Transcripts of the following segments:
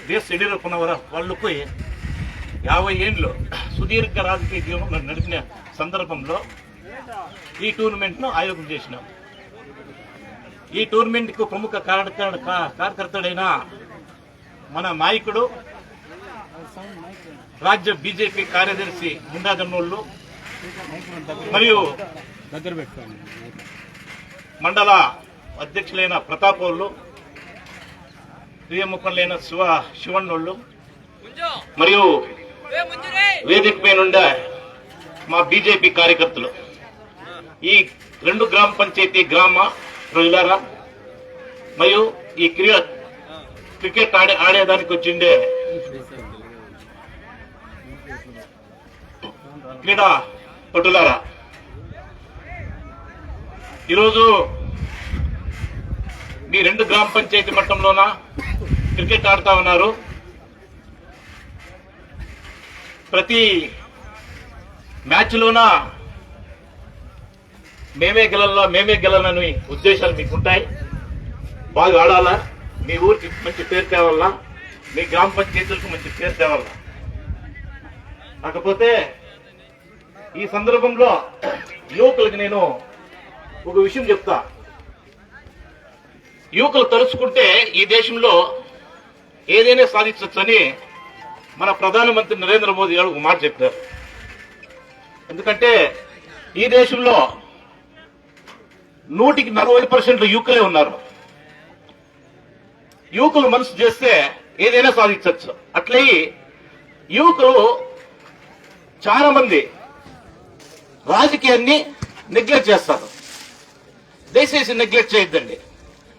BS యడియూరప్పనవర వాళ్ళకు 50 ఏళ్ళు సుదీర్ఘ రాజకీయ జీవనం నడిపిన సందర్భంలో ఈ టోర్నమెంట్ను ఆయోగం చేసినాం. ఈ టోర్నమెంట్కు ప్రముఖ కార్యకర్తడైన మన నాయకుడు రాజ్య బీజేపీ కార్యదర్శి గుండాజన్నోళ్ళు మరియు మండల అధ్యక్షులైన ప్రతాపోళ్ళు, ప్రియముఖులైన శివన్నోళ్ళు మరియు వేదిక పై నుండే మా బీజేపీ కార్యకర్తలు, ఈ 2 గ్రామ పంచాయతీ గ్రామ ప్రజలారా మరియు ఈ క్రికెట్ ఆడేదానికి వచ్చిండే క్రీడా పటులారా, ఈరోజు మీ 2 గ్రామ పంచాయతీ మట్టంలోన క్రికెట్ ఆడుతా ఉన్నారు. ప్రతి మ్యాచ్లోన మేమే గెలాలని ఉద్దేశాలు మీకు ఉంటాయి. బాగా ఆడాలా, మీ ఊరికి మంచి పేరు తేవాలా, మీ గ్రామ పంచాయతీలకు మంచి పేరు తేవాలా. కాకపోతే ఈ సందర్భంలో యువకులకి నేను ఒక విషయం చెప్తా. యువకులు తలుచుకుంటే ఈ దేశంలో ఏదైనా సాధించవచ్చని మన ప్రధానమంత్రి నరేంద్ర మోదీ గారు ఒక మాట చెప్పారు. ఎందుకంటే ఈ దేశంలో 140% యువకులే ఉన్నారు. యువకులు మనసు చేస్తే ఏదైనా సాధించవచ్చు. అట్లే యువకులు చాలా మంది రాజకీయాన్ని నెగ్లెక్ట్ చేస్తారు. దయచేసి నెగ్లెక్ట్ చేయొద్దండి.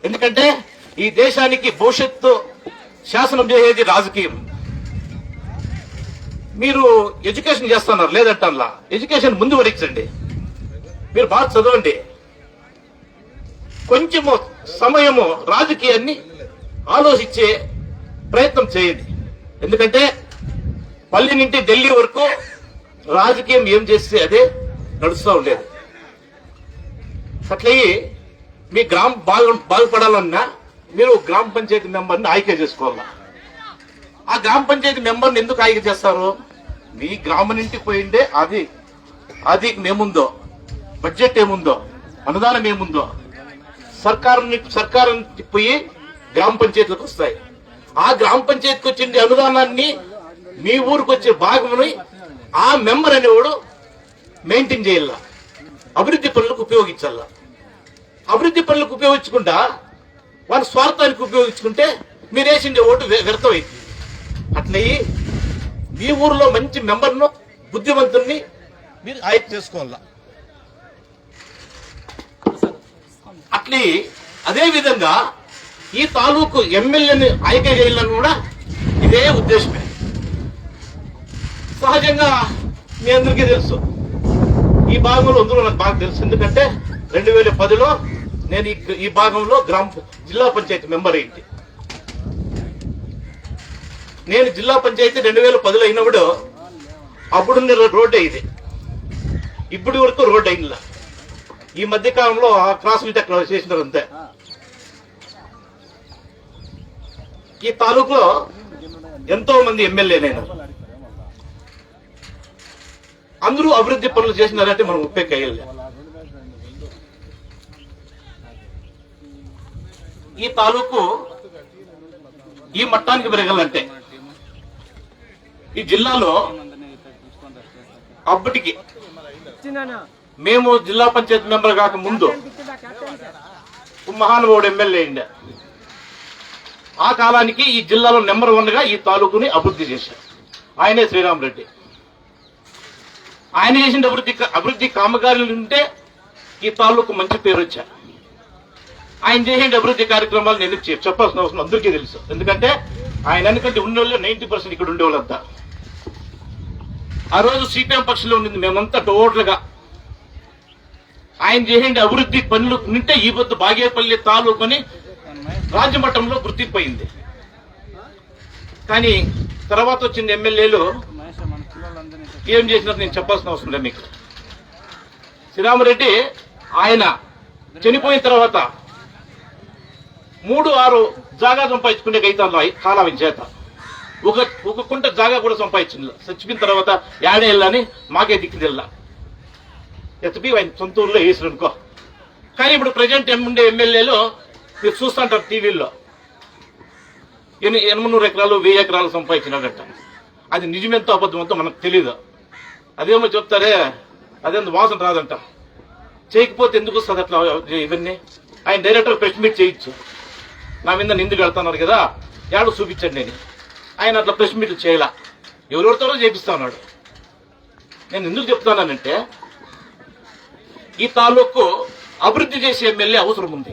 ఎందుకంటే ఈ దేశానికి భవిష్యత్తు శాసనం చేసేది రాజకీయం. మీరు ఎడ్యుకేషన్ చేస్తున్నారు లేదంటల్లా, ఎడ్యుకేషన్ ముందు వరించండి. మీరు బాగా చదవండి. కొంచెము సమయము రాజకీయాన్ని ఆలోచించే ప్రయత్నం చేయండి. ఎందుకంటే పల్లె నుండి ఢిల్లీ వరకు రాజకీయం ఏం చేస్తే అదే నడుస్తూ ఉండేది. అట్లయి మీ గ్రామం బాగుపడాలన్నా మీరు గ్రామ పంచాయతీ మెంబర్ని ఆಯ್ಕೆ చేసుకోవాలా. ఆ గ్రామ పంచాయతీ మెంబర్ని ఎందుకు ఆಯ್ಕೆ చేస్తారు? మీ గ్రామం నుండి పోయిండే అది ఏముందో, బడ్జెట్ ఏముందో, అనుదానం ఏముందో సర్కారు పోయి గ్రామ పంచాయతీలకు వస్తాయి. ఆ గ్రామ పంచాయతీకి వచ్చిండే అనుదానాన్ని మీ ఊరికి వచ్చే భాగముని ఆ మెంబర్ అనేవాడు మెయింటైన్ చేయాల, అభివృద్ధి పనులకు ఉపయోగించాల. అభివృద్ధి పనులకు ఉపయోగించకుండా వాళ్ళ స్వార్థానికి ఉపయోగించుకుంటే మీరు వేసిండే ఓటు వ్యర్థమైంది. అట్లయి మీ ఊరిలో మంచి మెంబర్ను, బుద్ధిమంతుల్ని మీరు ఆಯ್ಕೆ చేసుకోవాలా. అట్లే అదే విధంగా ఈ తాలూకు ఎమ్మెల్యేని ఆಯ್ಕೆ చేయాలని కూడా ఇదే ఉద్దేశమే. సహజంగా మీ అందరికీ తెలుసు, ఈ భాగంలో అందరూ నాకు బాగా తెలుసు. ఎందుకంటే 2010లో నేను ఈ భాగంలో జిల్లా పంచాయతీ మెంబర్ అయింది. నేను జిల్లా పంచాయతీ 2010లో అయినప్పుడు అప్పుడున్న రోడ్డు ఇది, ఇప్పటి వరకు రోడ్డు అయినలా. ఈ మధ్య కాలంలో క్రాస్ అక్కడ చేసినారు అంతే. ఈ తాలూకులో ఎంతో మంది ఎమ్మెల్యే నేను అందరూ అభివృద్ధి పనులు చేసినారంటే మనం ఒప్పేకేయాలి. ఈ తాలూకు ఈ మట్టానికి పెరగాలంటే ఈ జిల్లాలో అప్పటికి మేము జిల్లా పంచాయతీ మెంబర్ కాక ముందు మహానుభావుడు ఎమ్మెల్యే అయిండే. ఆ కాలానికి ఈ జిల్లాలో నెంబర్ 1గా ఈ తాలూకుని అభివృద్ధి చేశారు. ఆయనే శ్రీరామరెడ్డి. ఆయన చేసిన అభివృద్ధి కామగారులు ఉంటే ఈ తాలూకు మంచి పేరు వచ్చారు. ఆయన చేసిన అభివృద్ధి కార్యక్రమాలు నేను చెప్పాల్సిన అవసరం అందరికీ తెలుసు. ఎందుకంటే ఆయన ఎందుకంటే ఉండేవాళ్ళు 90% ఇక్కడ ఉండేవాళ్ళంతా. ఆ రోజు సిపిఎం పక్షంలో ఉండింది మేమంతా టోటల్గా. ఆయన చేసిన అభివృద్ధి పనులు ఉంటే ఈ పొద్దు బాగేపల్లి తాలూకుని రాజ్య మట్టంలో గుర్తింపయింది. కానీ తర్వాత వచ్చిన ఎమ్మెల్యేలు ఏం చేసినారు నేను చెప్పాల్సిన అవసరం లేదు మీకు. శ్రీరామరెడ్డి ఆయన చనిపోయిన తర్వాత 3-6 జాగా సంపాదించుకునే కైతాల్లో కాలం చేత ఒక కుంట జాగా కూడా సంపాదించింది. చచ్చిపోయిన తర్వాత యాడే వెళ్ళని మాకే దిక్కుదిల్ల ఎత్తిపి ఆయన సొంత ఊర్లో వేసారు అనుకో. కానీ ఇప్పుడు ప్రజెంట్ ఉండే ఎమ్మెల్యేలు మీరు చూస్తుంటారు టీవీల్లో 800 ఎకరాలు 1000 ఎకరాలు సంపాదించినాడట. అది నిజమెంతో అబద్ధమంతో మనకు తెలీదు. అదేమో చెప్తారే అదేంత వాసన రాదంట. చేయకపోతే ఎందుకు వస్తుంది అట్లా ఇవన్నీ? ఆయన డైరెక్టర్ ప్రెస్ మీట్ చేయొచ్చు, నా మీద నిందుకు వెళ్తున్నారు కదా యాడో చూపించండి నేను. ఆయన అట్లా ప్రెస్ మీట్లు చేయలా, ఎవరెవరితోనో చేపిస్తా ఉన్నాడు. నేను ఎందుకు చెప్తానంటే ఈ తాలూకు అభివృద్ధి చేసే ఎమ్మెల్యే అవసరం ఉంది.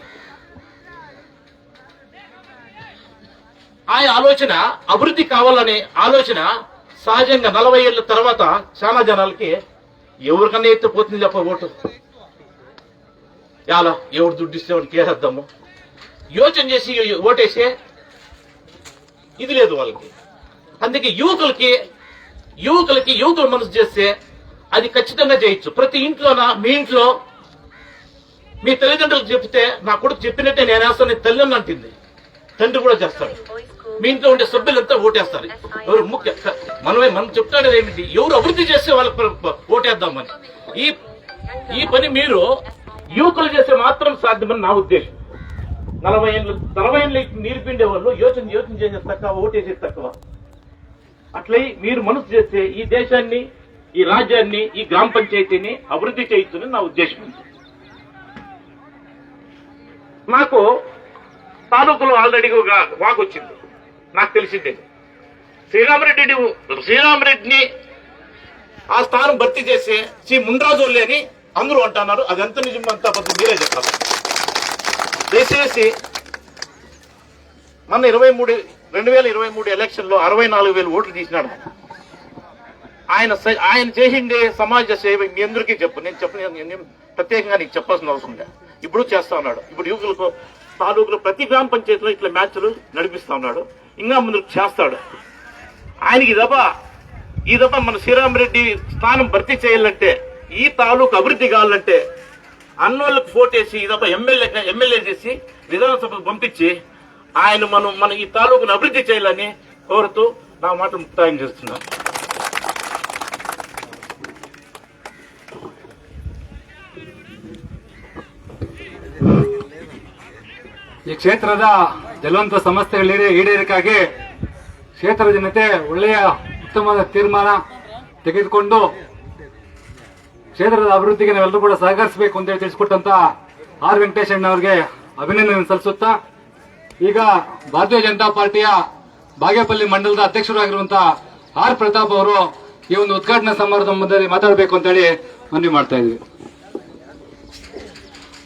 ఆ ఆలోచన అభివృద్ధి కావాలనే ఆలోచన సహజంగా 40 ఏళ్ల తర్వాత చాలా జనాలకి ఎవరికన్నా ఎత్తిపోతుంది చెప్ప ఓటు. ఎలా ఎవరు దుడ్డు ఇస్తే వాడికి వేసేద్దాము యోచన చేసి ఓటేసే ఇది లేదు వాళ్ళకి. అందుకే యువకులు మనసు చేస్తే అది ఖచ్చితంగా చేయొచ్చు. ప్రతి ఇంట్లోనా మీ ఇంట్లో మీ తల్లిదండ్రులకు చెప్తే నా కొడుకు చెప్పినట్టే నేను వేస్తాను తల్లి అంటుంది, తండ్రి కూడా చేస్తాడు. మీ ఇంట్లో ఉండే సభ్యులంతా ఓటేస్తారు. ఎవరు ముఖ్య మనం చెప్తాడు ఏమిటి, ఎవరు అభివృద్ధి చేస్తే వాళ్ళకి ఓటేద్దామని. ఈ పని మీరు యువకులు చేస్తే మాత్రం సాధ్యమని నా ఉద్దేశం. 40 ఏళ్ళు నీరు పిండే వాళ్ళు యోచన చేసేది తక్కువ, ఓటేసేది తక్కువ. అట్లే మీరు మనసు చేస్తే ఈ దేశాన్ని, ఈ రాజ్యాన్ని, ఈ గ్రామ పంచాయతీని అభివృద్ధి చేయొచ్చని నా ఉద్దేశం. నాకు తాలూకులో ఆల్రెడీ వాక్ వచ్చింది, నాకు తెలిసిందే. శ్రీరామరెడ్డిని ఆ స్థానం భర్తీ చేసి శ్రీ మున్రాజోళ్ళి అని అందరూ అంటున్నారు. అది ఎంత నిజం అంత అబద్ధం మీరే చెప్పాలి. దయచేసి మన 2023 ఎలక్షన్ లో 64,000 ఓట్లు తీసినాడు. ఆయన చేసిండే సమాజ సేవ మీ అందరికీ నేను ప్రత్యేకంగా నీకు చెప్పాల్సిన అవసరం లేదు. ఇప్పుడు చేస్తా ఉన్నాడు. ఇప్పుడు యువకులకు తాలూకులో ప్రతి గ్రామ పంచాయతీలో ఇట్లా మ్యాచ్లు నడిపిస్తా ఉన్నాడు. ఇంకా ముందుకు చేస్తాడు. ఆయనకి ఈ దఫా మన శ్రీరామరెడ్డి స్థానం భర్తీ చేయాలంటే, ఈ తాలూకు అభివృద్ధి కావాలంటే అన్నోళ్ళకు ఓటేసి ఈ దఫా ఎమ్మెల్యే చేసి విధానసభకు పంపించి ఆయన మన ఈ తాలూకును అభివృద్ధి చేయాలని కోరుతూ నా మాట ముక్తాయం చేస్తున్నాను. ಈ ಕ್ಷೇತ್ರದ ಜಲವಂತ ಸಮಸ್ಯೆಗಳ ಈಡೇರಿಕೆಗಾಗಿ ಕ್ಷೇತ್ರದ ಜನತೆ ಒಳ್ಳೆಯ ಉತ್ತಮವಾದ ತೀರ್ಮಾನ ತೆಗೆದುಕೊಂಡು ಕ್ಷೇತ್ರದ ಅಭಿವೃದ್ಧಿಗೆ ನಾವೆಲ್ಲರೂ ಕೂಡ ಸಹಕರಿಸಬೇಕು ಅಂತ ಹೇಳಿ ತಿಳಿಸಿಕೊಟ್ಟಂತ ಆರ್ ವೆಂಕಟೇಶಣ್ಣ ಅವರಿಗೆ ಅಭಿನಂದನೆ ಸಲ್ಲಿಸುತ್ತಾ, ಈಗ ಭಾರತೀಯ ಜನತಾ ಪಾರ್ಟಿಯ ಬಾಗೇಪಲ್ಲಿ ಮಂಡಲದ ಅಧ್ಯಕ್ಷರಾಗಿರುವಂತಹ ಆರ್ ಪ್ರತಾಪ್ ಅವರು ಈ ಒಂದು ಉದ್ಘಾಟನಾ ಸಮಾರಂಭದಲ್ಲಿ ಮಾತಾಡಬೇಕು ಅಂತ ಹೇಳಿ ಮನವಿ ಮಾಡ್ತಾ ಇದ್ವಿ.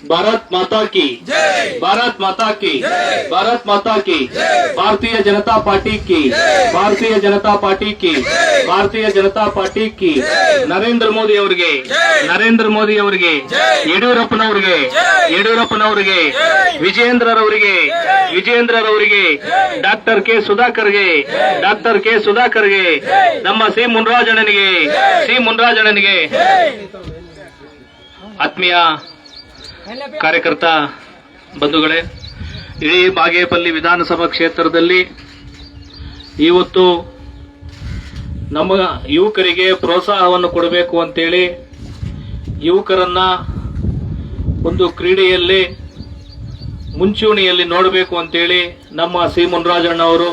भारत माता की जय, भारत माता की जय, भारत माता की जय, भारतीय जनता पार्टी की भारतीय जनता पार्टी की भारतीय जनता पार्टी की नरेंद्र मोदी ಅವರಿಗೆ ನರೇಂದ್ರ ಮೋದಿ ಅವರಿಗೆ ಯಡಿಯೂರಪ್ಪನವರಿಗೆ ವಿಜೇಂದ್ರರವರಿಗೆ ಡಾಕ್ಟರ್ ಕೆ ಸುಧಾಕರ್ಗೆ ನಮ್ಮ ಸಿ ಮುನ್ರಾಜಣ್ಣನಿಗೆ ಆತ್ಮೀಯ ಕಾರ್ಯಕರ್ತ ಬಂಧುಗಳೇ, ಇಡೀ ಬಾಗೇಪಲ್ಲಿ ವಿಧಾನಸಭಾ ಕ್ಷೇತ್ರದಲ್ಲಿ ಇವತ್ತು ನಮ್ಮ ಯುವಕರಿಗೆ ಪ್ರೋತ್ಸಾಹವನ್ನು ಕೊಡಬೇಕು ಅಂತೇಳಿ, ಯುವಕರನ್ನ ಒಂದು ಕ್ರೀಡೆಯಲ್ಲಿ ಮುಂಚೂಣಿಯಲ್ಲಿ ನೋಡಬೇಕು ಅಂತೇಳಿ ನಮ್ಮ ಸಿ ಮುನ್ರಾಜಣ್ಣ ಅವರು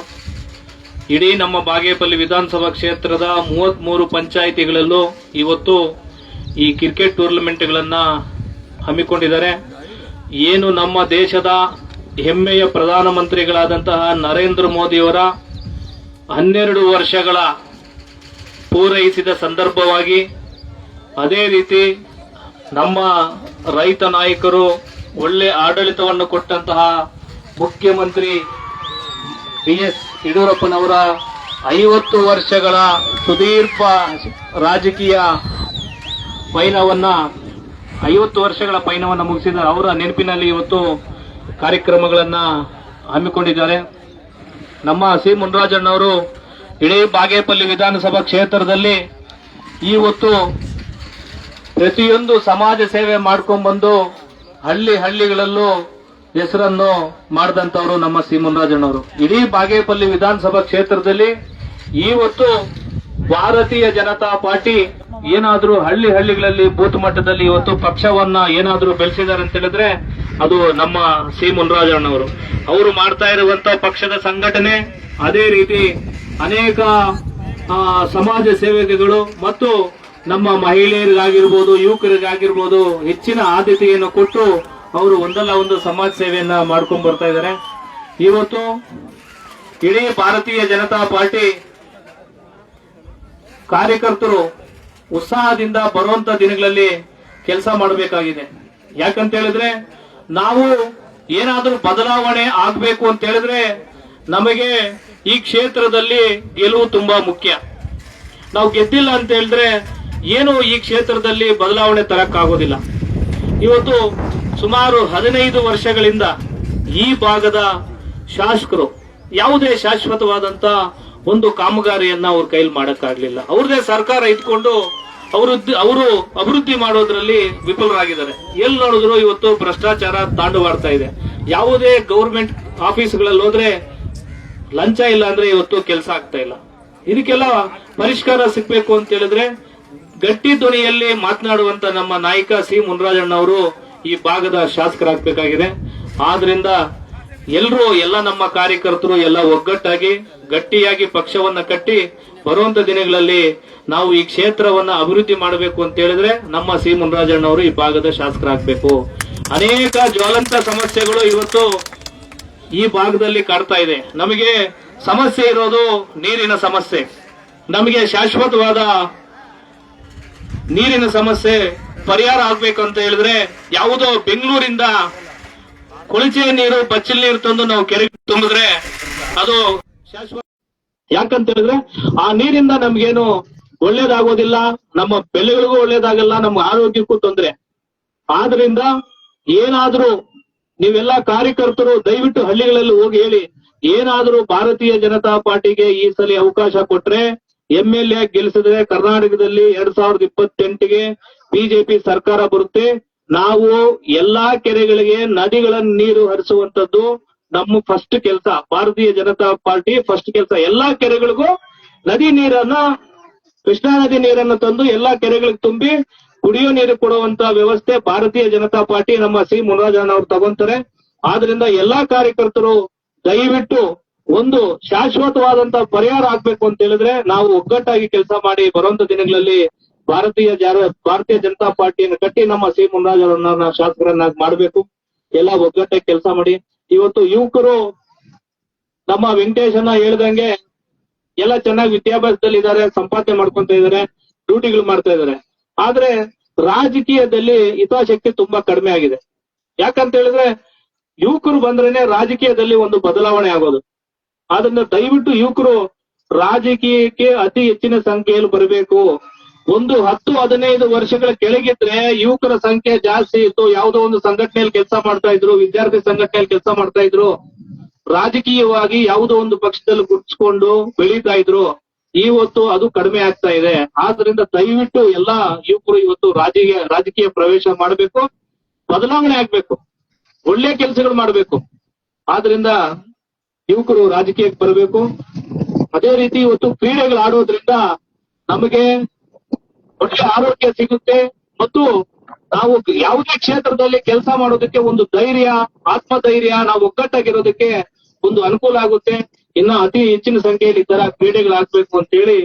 ಇಡೀ ನಮ್ಮ ಬಾಗೇಪಲ್ಲಿ ವಿಧಾನಸಭಾ ಕ್ಷೇತ್ರದ 33 ಪಂಚಾಯಿತಿಗಳಲ್ಲೂ ಇವತ್ತು ಈ ಕ್ರಿಕೆಟ್ ಟೂರ್ನಮೆಂಟ್ಗಳನ್ನ ಹಮ್ಮಿಕೊಂಡಿದ್ದಾರೆ. ಏನು ನಮ್ಮ ದೇಶದ ಹೆಮ್ಮೆಯ ಪ್ರಧಾನಮಂತ್ರಿಗಳಾದಂತಹ ನರೇಂದ್ರ ಮೋದಿಯವರ 12 ವರ್ಷಗಳ ಪೂರೈಸಿದ ಸಂದರ್ಭವಾಗಿ, ಅದೇ ರೀತಿ ನಮ್ಮ ರೈತ ನಾಯಕರು ಒಳ್ಳೆ ಆಡಳಿತವನ್ನು ಕೊಟ್ಟಂತಹ ಮುಖ್ಯಮಂತ್ರಿ BS ಯಡಿಯೂರಪ್ಪನವರ 50 ವರ್ಷಗಳ ಸುದೀರ್ಘ ರಾಜಕೀಯ ಪಯಣವನ್ನ 50 ವರ್ಷಗಳ ಪಯಣವನ್ನು ಮುಗಿಸಿದ ಅವರ ನೆನಪಿನಲ್ಲಿ ಇವತ್ತು ಕಾರ್ಯಕ್ರಮಗಳನ್ನ ಹಮ್ಮಿಕೊಂಡಿದ್ದಾರೆ. ನಮ್ಮ ಸಿ ಮುನ್ರಾಜಣ್ಣವರು ಇಡೀ ಬಾಗೇಪಲ್ಲಿ ವಿಧಾನಸಭಾ ಕ್ಷೇತ್ರದಲ್ಲಿ ಇವತ್ತು ಪ್ರತಿಯೊಂದು ಸಮಾಜ ಸೇವೆ ಮಾಡ್ಕೊಂಡ್ಬಂದು ಹಳ್ಳಿಗಳಲ್ಲೂ ಹೆಸರನ್ನು ಮಾಡಿದಂತವರು ನಮ್ಮ ಸಿ ಮುನ್ರಾಜಣ್ಣವರು. ಇಡೀ ಬಾಗೇಪಲ್ಲಿ ವಿಧಾನಸಭಾ ಕ್ಷೇತ್ರದಲ್ಲಿ ಇವತ್ತು ಭಾರತೀಯ ಜನತಾ ಪಾರ್ಟಿ ಏನಾದ್ರೂ ಹಳ್ಳಿಗಳಲ್ಲಿ ಬೂತ್ ಮಟ್ಟದಲ್ಲಿ ಇವತ್ತು ಪಕ್ಷವನ್ನ ಏನಾದ್ರೂ ಬೆಳೆಸಿದ್ದಾರೆ ಅಂತ ಹೇಳಿದ್ರೆ ಅದು ನಮ್ಮ ಸಿ ಮುನ್ರಾಜಣ್ಣವರು. ಅವರು ಮಾಡ್ತಾ ಇರುವಂತ ಪಕ್ಷದ ಸಂಘಟನೆ, ಅದೇ ರೀತಿ ಅನೇಕ ಸಮಾಜ ಸೇವೆಗಳು ಮತ್ತು ನಮ್ಮ ಮಹಿಳೆಯರಿಗಾಗಿರ್ಬೋದು, ಯುವಕರಿಗಾಗಿರ್ಬೋದು ಹೆಚ್ಚಿನ ಆದ್ಯತೆಯನ್ನು ಕೊಟ್ಟು ಅವರು ಒಂದಲ್ಲ ಒಂದು ಸಮಾಜ ಸೇವೆಯನ್ನ ಮಾಡ್ಕೊಂಡ್ ಬರ್ತಾ ಇದ್ದಾರೆ. ಇವತ್ತು ಇಡೀ ಭಾರತೀಯ ಜನತಾ ಪಾರ್ಟಿ ಕಾರ್ಯಕರ್ತರು ಉತ್ಸಾಹದಿಂದ ಬರುವಂತ ದಿನಗಳಲ್ಲಿ ಕೆಲಸ ಮಾಡಬೇಕಾಗಿದೆ. ಯಾಕಂತ ಹೇಳಿದ್ರೆ ನಾವು ಏನಾದ್ರೂ ಬದಲಾವಣೆ ಆಗ್ಬೇಕು ಅಂತ ಹೇಳಿದ್ರೆ ನಮಗೆ ಈ ಕ್ಷೇತ್ರದಲ್ಲಿ ಗೆಲುವು ತುಂಬಾ ಮುಖ್ಯ. ನಾವು ಗೆದ್ದಿಲ್ಲ ಅಂತ ಹೇಳಿದ್ರೆ ಏನು ಈ ಕ್ಷೇತ್ರದಲ್ಲಿ ಬದಲಾವಣೆ ತರಕ್ಕಾಗೋದಿಲ್ಲ. ಇವತ್ತು ಸುಮಾರು 15 ವರ್ಷಗಳಿಂದ ಈ ಭಾಗದ ಶಾಸಕರು ಯಾವುದೇ ಶಾಶ್ವತವಾದಂತ ಒಂದು ಕಾಮಗಾರಿಯನ್ನ ಅವ್ರ ಕೈಲಿ ಮಾಡಕ್ಕಾಗ್ಲಿಲ್ಲ. ಅವ್ರದೇ ಸರ್ಕಾರ ಇಟ್ಕೊಂಡು ಅವರು ಅಭಿವೃದ್ಧಿ ಮಾಡೋದ್ರಲ್ಲಿ ವಿಫಲರಾಗಿದ್ದಾರೆ. ಎಲ್ಲಿ ನೋಡಿದ್ರು ಇವತ್ತು ಭ್ರಷ್ಟಾಚಾರ ತಾಂಡವಾಡ್ತಾ ಇದೆ. ಯಾವುದೇ ಗೌರ್ಮೆಂಟ್ ಆಫೀಸ್ಗಳಲ್ಲಿ ಹೋದ್ರೆ ಲಂಚ ಇಲ್ಲ ಅಂದ್ರೆ ಇವತ್ತು ಕೆಲಸ ಆಗ್ತಾ ಇಲ್ಲ. ಇದಕ್ಕೆಲ್ಲ ಪರಿಷ್ಕಾರ ಸಿಗ್ಬೇಕು ಅಂತ ಹೇಳಿದ್ರೆ ಗಟ್ಟಿ ಧ್ವನಿಯಲ್ಲಿ ಮಾತನಾಡುವಂತ ನಮ್ಮ ನಾಯಕ ಸಿ ಮುನ್ರಾಜಣ್ಣ ಅವರು ಈ ಭಾಗದ ಶಾಸಕರಾಗಬೇಕಾಗಿದೆ. ಆದ್ರಿಂದ ಎಲ್ಲ ನಮ್ಮ ಕಾರ್ಯಕರ್ತರು ಎಲ್ಲ ಒಗ್ಗಟ್ಟಾಗಿ ಗಟ್ಟಿಯಾಗಿ ಪಕ್ಷವನ್ನ ಕಟ್ಟಿ ಬರುವಂತ ದಿನಗಳಲ್ಲಿ ನಾವು ಈ ಕ್ಷೇತ್ರವನ್ನ ಅಭಿವೃದ್ಧಿ ಮಾಡಬೇಕು ಅಂತ ಹೇಳಿದ್ರೆ ನಮ್ಮ ಸಿ ಮುನ್ರಾಜಣ್ಣ ಅವರು ಈ ಭಾಗದ ಶಾಸಕರಾಗಬೇಕು. ಅನೇಕ ಜ್ವಲಂತ ಸಮಸ್ಯೆಗಳು ಇವತ್ತು ಈ ಭಾಗದಲ್ಲಿ ಕಾಡ್ತಾ ಇದೆ. ನಮಗೆ ಸಮಸ್ಯೆ ಇರೋದು ನೀರಿನ ಸಮಸ್ಯೆ. ನಮಗೆ ಶಾಶ್ವತವಾದ ನೀರಿನ ಸಮಸ್ಯೆ ಪರಿಹಾರ ಆಗ್ಬೇಕು ಅಂತ ಹೇಳಿದ್ರೆ ಯಾವುದೋ ಬೆಂಗಳೂರಿಂದ ಕೊಳಚೆ ನೀರು, ಬಚ್ಚಲ್ ನೀರು ತಂದು ನಾವು ಕೆರೆಗೆ ತುಂಬಿದ್ರೆ ಅದು ಶಾಶ್ವತ. ಯಾಕಂತ ಹೇಳಿದ್ರೆ ಆ ನೀರಿಂದ ನಮ್ಗೇನು ಒಳ್ಳೇದಾಗೋದಿಲ್ಲ, ನಮ್ಮ ಬೆಳೆಗಳಿಗೂ ಒಳ್ಳೇದಾಗಲ್ಲ, ನಮ್ಮ ಆರೋಗ್ಯಕ್ಕೂ ತೊಂದರೆ. ಆದ್ರಿಂದ ಏನಾದ್ರೂ ನೀವೆಲ್ಲ ಕಾರ್ಯಕರ್ತರು ದಯವಿಟ್ಟು ಹಳ್ಳಿಗಳಲ್ಲಿ ಹೋಗಿ ಹೇಳಿ, ಏನಾದ್ರೂ ಭಾರತೀಯ ಜನತಾ ಪಾರ್ಟಿಗೆ ಈ ಸಲ ಅವಕಾಶ ಕೊಟ್ರೆ MLA ಗೆಲ್ಲಿಸಿದ್ರೆ ಕರ್ನಾಟಕದಲ್ಲಿ 2028ಗೆ ಬಿಜೆಪಿ ಸರ್ಕಾರ ಬರುತ್ತೆ. ನಾವು ಎಲ್ಲಾ ಕೆರೆಗಳಿಗೆ ನದಿಗಳ ನೀರು ಹರಿಸುವಂತದ್ದು ನಮ್ಮ ಫಸ್ಟ್ ಕೆಲಸ. ಭಾರತೀಯ ಜನತಾ ಪಾರ್ಟಿ ಫಸ್ಟ್ ಕೆಲಸ. ಎಲ್ಲಾ ಕೆರೆಗಳಿಗೂ ನದಿ ನೀರನ್ನ, ಕೃಷ್ಣಾ ನದಿ ನೀರನ್ನು ತಂದು ಎಲ್ಲಾ ಕೆರೆಗಳಿಗೆ ತುಂಬಿ ಕುಡಿಯೋ ನೀರು ಕೊಡುವಂತ ವ್ಯವಸ್ಥೆ ಭಾರತೀಯ ಜನತಾ ಪಾರ್ಟಿ ನಮ್ಮ ಸಿ ಮುನ್ರಾಜಣ್ಣ ಅವರು ತಗೊಂತಾರೆ. ಆದ್ರಿಂದ ಎಲ್ಲಾ ಕಾರ್ಯಕರ್ತರು ದಯವಿಟ್ಟು ಒಂದು ಶಾಶ್ವತವಾದಂತ ಪರಿಹಾರ ಆಗ್ಬೇಕು ಅಂತ ಹೇಳಿದ್ರೆ ನಾವು ಒಗ್ಗಟ್ಟಾಗಿ ಕೆಲಸ ಮಾಡಿ ಬರುವಂತ ದಿನಗಳಲ್ಲಿ ಭಾರತೀಯ ಜನತಾ ಪಾರ್ಟಿಯನ್ನು ಕಟ್ಟಿ ನಮ್ಮ ಸಿ ಮುನ್ರಾಜಣ್ಣವ್ರನ್ನ ಶಾಸಕರನ್ನಾಗಿ ಮಾಡಬೇಕು. ಎಲ್ಲ ಒಗ್ಗಟ್ಟಾಗಿ ಕೆಲಸ ಮಾಡಿ. ಇವತ್ತು ಯುವಕರು ನಮ್ಮ ವೆಂಕಟೇಶನ್ನ ಹೇಳ್ದಂಗೆ ಎಲ್ಲ ಚೆನ್ನಾಗಿ ವಿದ್ಯಾಭ್ಯಾಸದಲ್ಲಿ ಇದ್ದಾರೆ, ಸಂಪಾದನೆ ಮಾಡ್ಕೊಂತ ಇದಾರೆ, ಡ್ಯೂಟಿಗಳು ಮಾಡ್ತಾ ಇದಾರೆ. ಆದ್ರೆ ರಾಜಕೀಯದಲ್ಲಿ ಹಿತಾಸಕ್ತಿ ತುಂಬಾ ಕಡಿಮೆ ಆಗಿದೆ. ಯಾಕಂತ ಹೇಳಿದ್ರೆ ಯುವಕರು ಬಂದ್ರೇನೆ ರಾಜಕೀಯದಲ್ಲಿ ಒಂದು ಬದಲಾವಣೆ ಆಗೋದು. ಆದ್ರಿಂದ ದಯವಿಟ್ಟು ಯುವಕರು ರಾಜಕೀಯಕ್ಕೆ ಅತಿ ಹೆಚ್ಚಿನ ಸಂಖ್ಯೆಯಲ್ಲಿ ಬರಬೇಕು. ಒಂದು 10-15 ವರ್ಷಗಳ ಕೆಳಗಿದ್ರೆ ಯುವಕರ ಸಂಖ್ಯೆ ಜಾಸ್ತಿ ಇತ್ತು. ಯಾವುದೋ ಒಂದು ಸಂಘಟನೆಯಲ್ಲಿ ಕೆಲಸ ಮಾಡ್ತಾ ಇದ್ರು, ವಿದ್ಯಾರ್ಥಿ ಸಂಘಟನೆಯಲ್ಲಿ ಕೆಲಸ ಮಾಡ್ತಾ ಇದ್ರು, ರಾಜಕೀಯವಾಗಿ ಯಾವುದೋ ಒಂದು ಪಕ್ಷದಲ್ಲಿ ಗುರ್ತಿಸ್ಕೊಂಡು ಬೆಳೀತಾ ಇದ್ರು. ಇವತ್ತು ಅದು ಕಡಿಮೆ ಆಗ್ತಾ ಇದೆ. ಆದ್ರಿಂದ ದಯವಿಟ್ಟು ಎಲ್ಲಾ ಯುವಕರು ಇವತ್ತು ರಾಜಕೀಯ ಪ್ರವೇಶ ಮಾಡಬೇಕು, ಬದಲಾವಣೆ ಆಗ್ಬೇಕು, ಒಳ್ಳೆ ಕೆಲಸಗಳು ಮಾಡಬೇಕು. ಆದ್ರಿಂದ ಯುವಕರು ರಾಜಕೀಯಕ್ಕೆ ಬರಬೇಕು. ಅದೇ ರೀತಿ ಇವತ್ತು ಕ್ರೀಡೆಗಳು ಆಡೋದ್ರಿಂದ ನಮಗೆ ಒಳ್ಳೆ ಆರೋಗ್ಯ ಸಿಗುತ್ತೆ ಮತ್ತು ನಾವು ಯಾವುದೇ ಕ್ಷೇತ್ರದಲ್ಲಿ ಕೆಲಸ ಮಾಡೋದಕ್ಕೆ ಒಂದು ಧೈರ್ಯ, ಆತ್ಮಧೈರ್ಯ, ನಾವು ಒಗ್ಗಟ್ಟಾಗಿರೋದಕ್ಕೆ ಒಂದು ಅನುಕೂಲ ಆಗುತ್ತೆ. ಇನ್ನ ಅತಿ ಹೆಚ್ಚಿನ ಸಂಖ್ಯೆಯಲ್ಲಿ ಈ ತರ ಕ್ರೀಡೆಗಳಾಗಬೇಕು ಅಂತ ಹೇಳಿ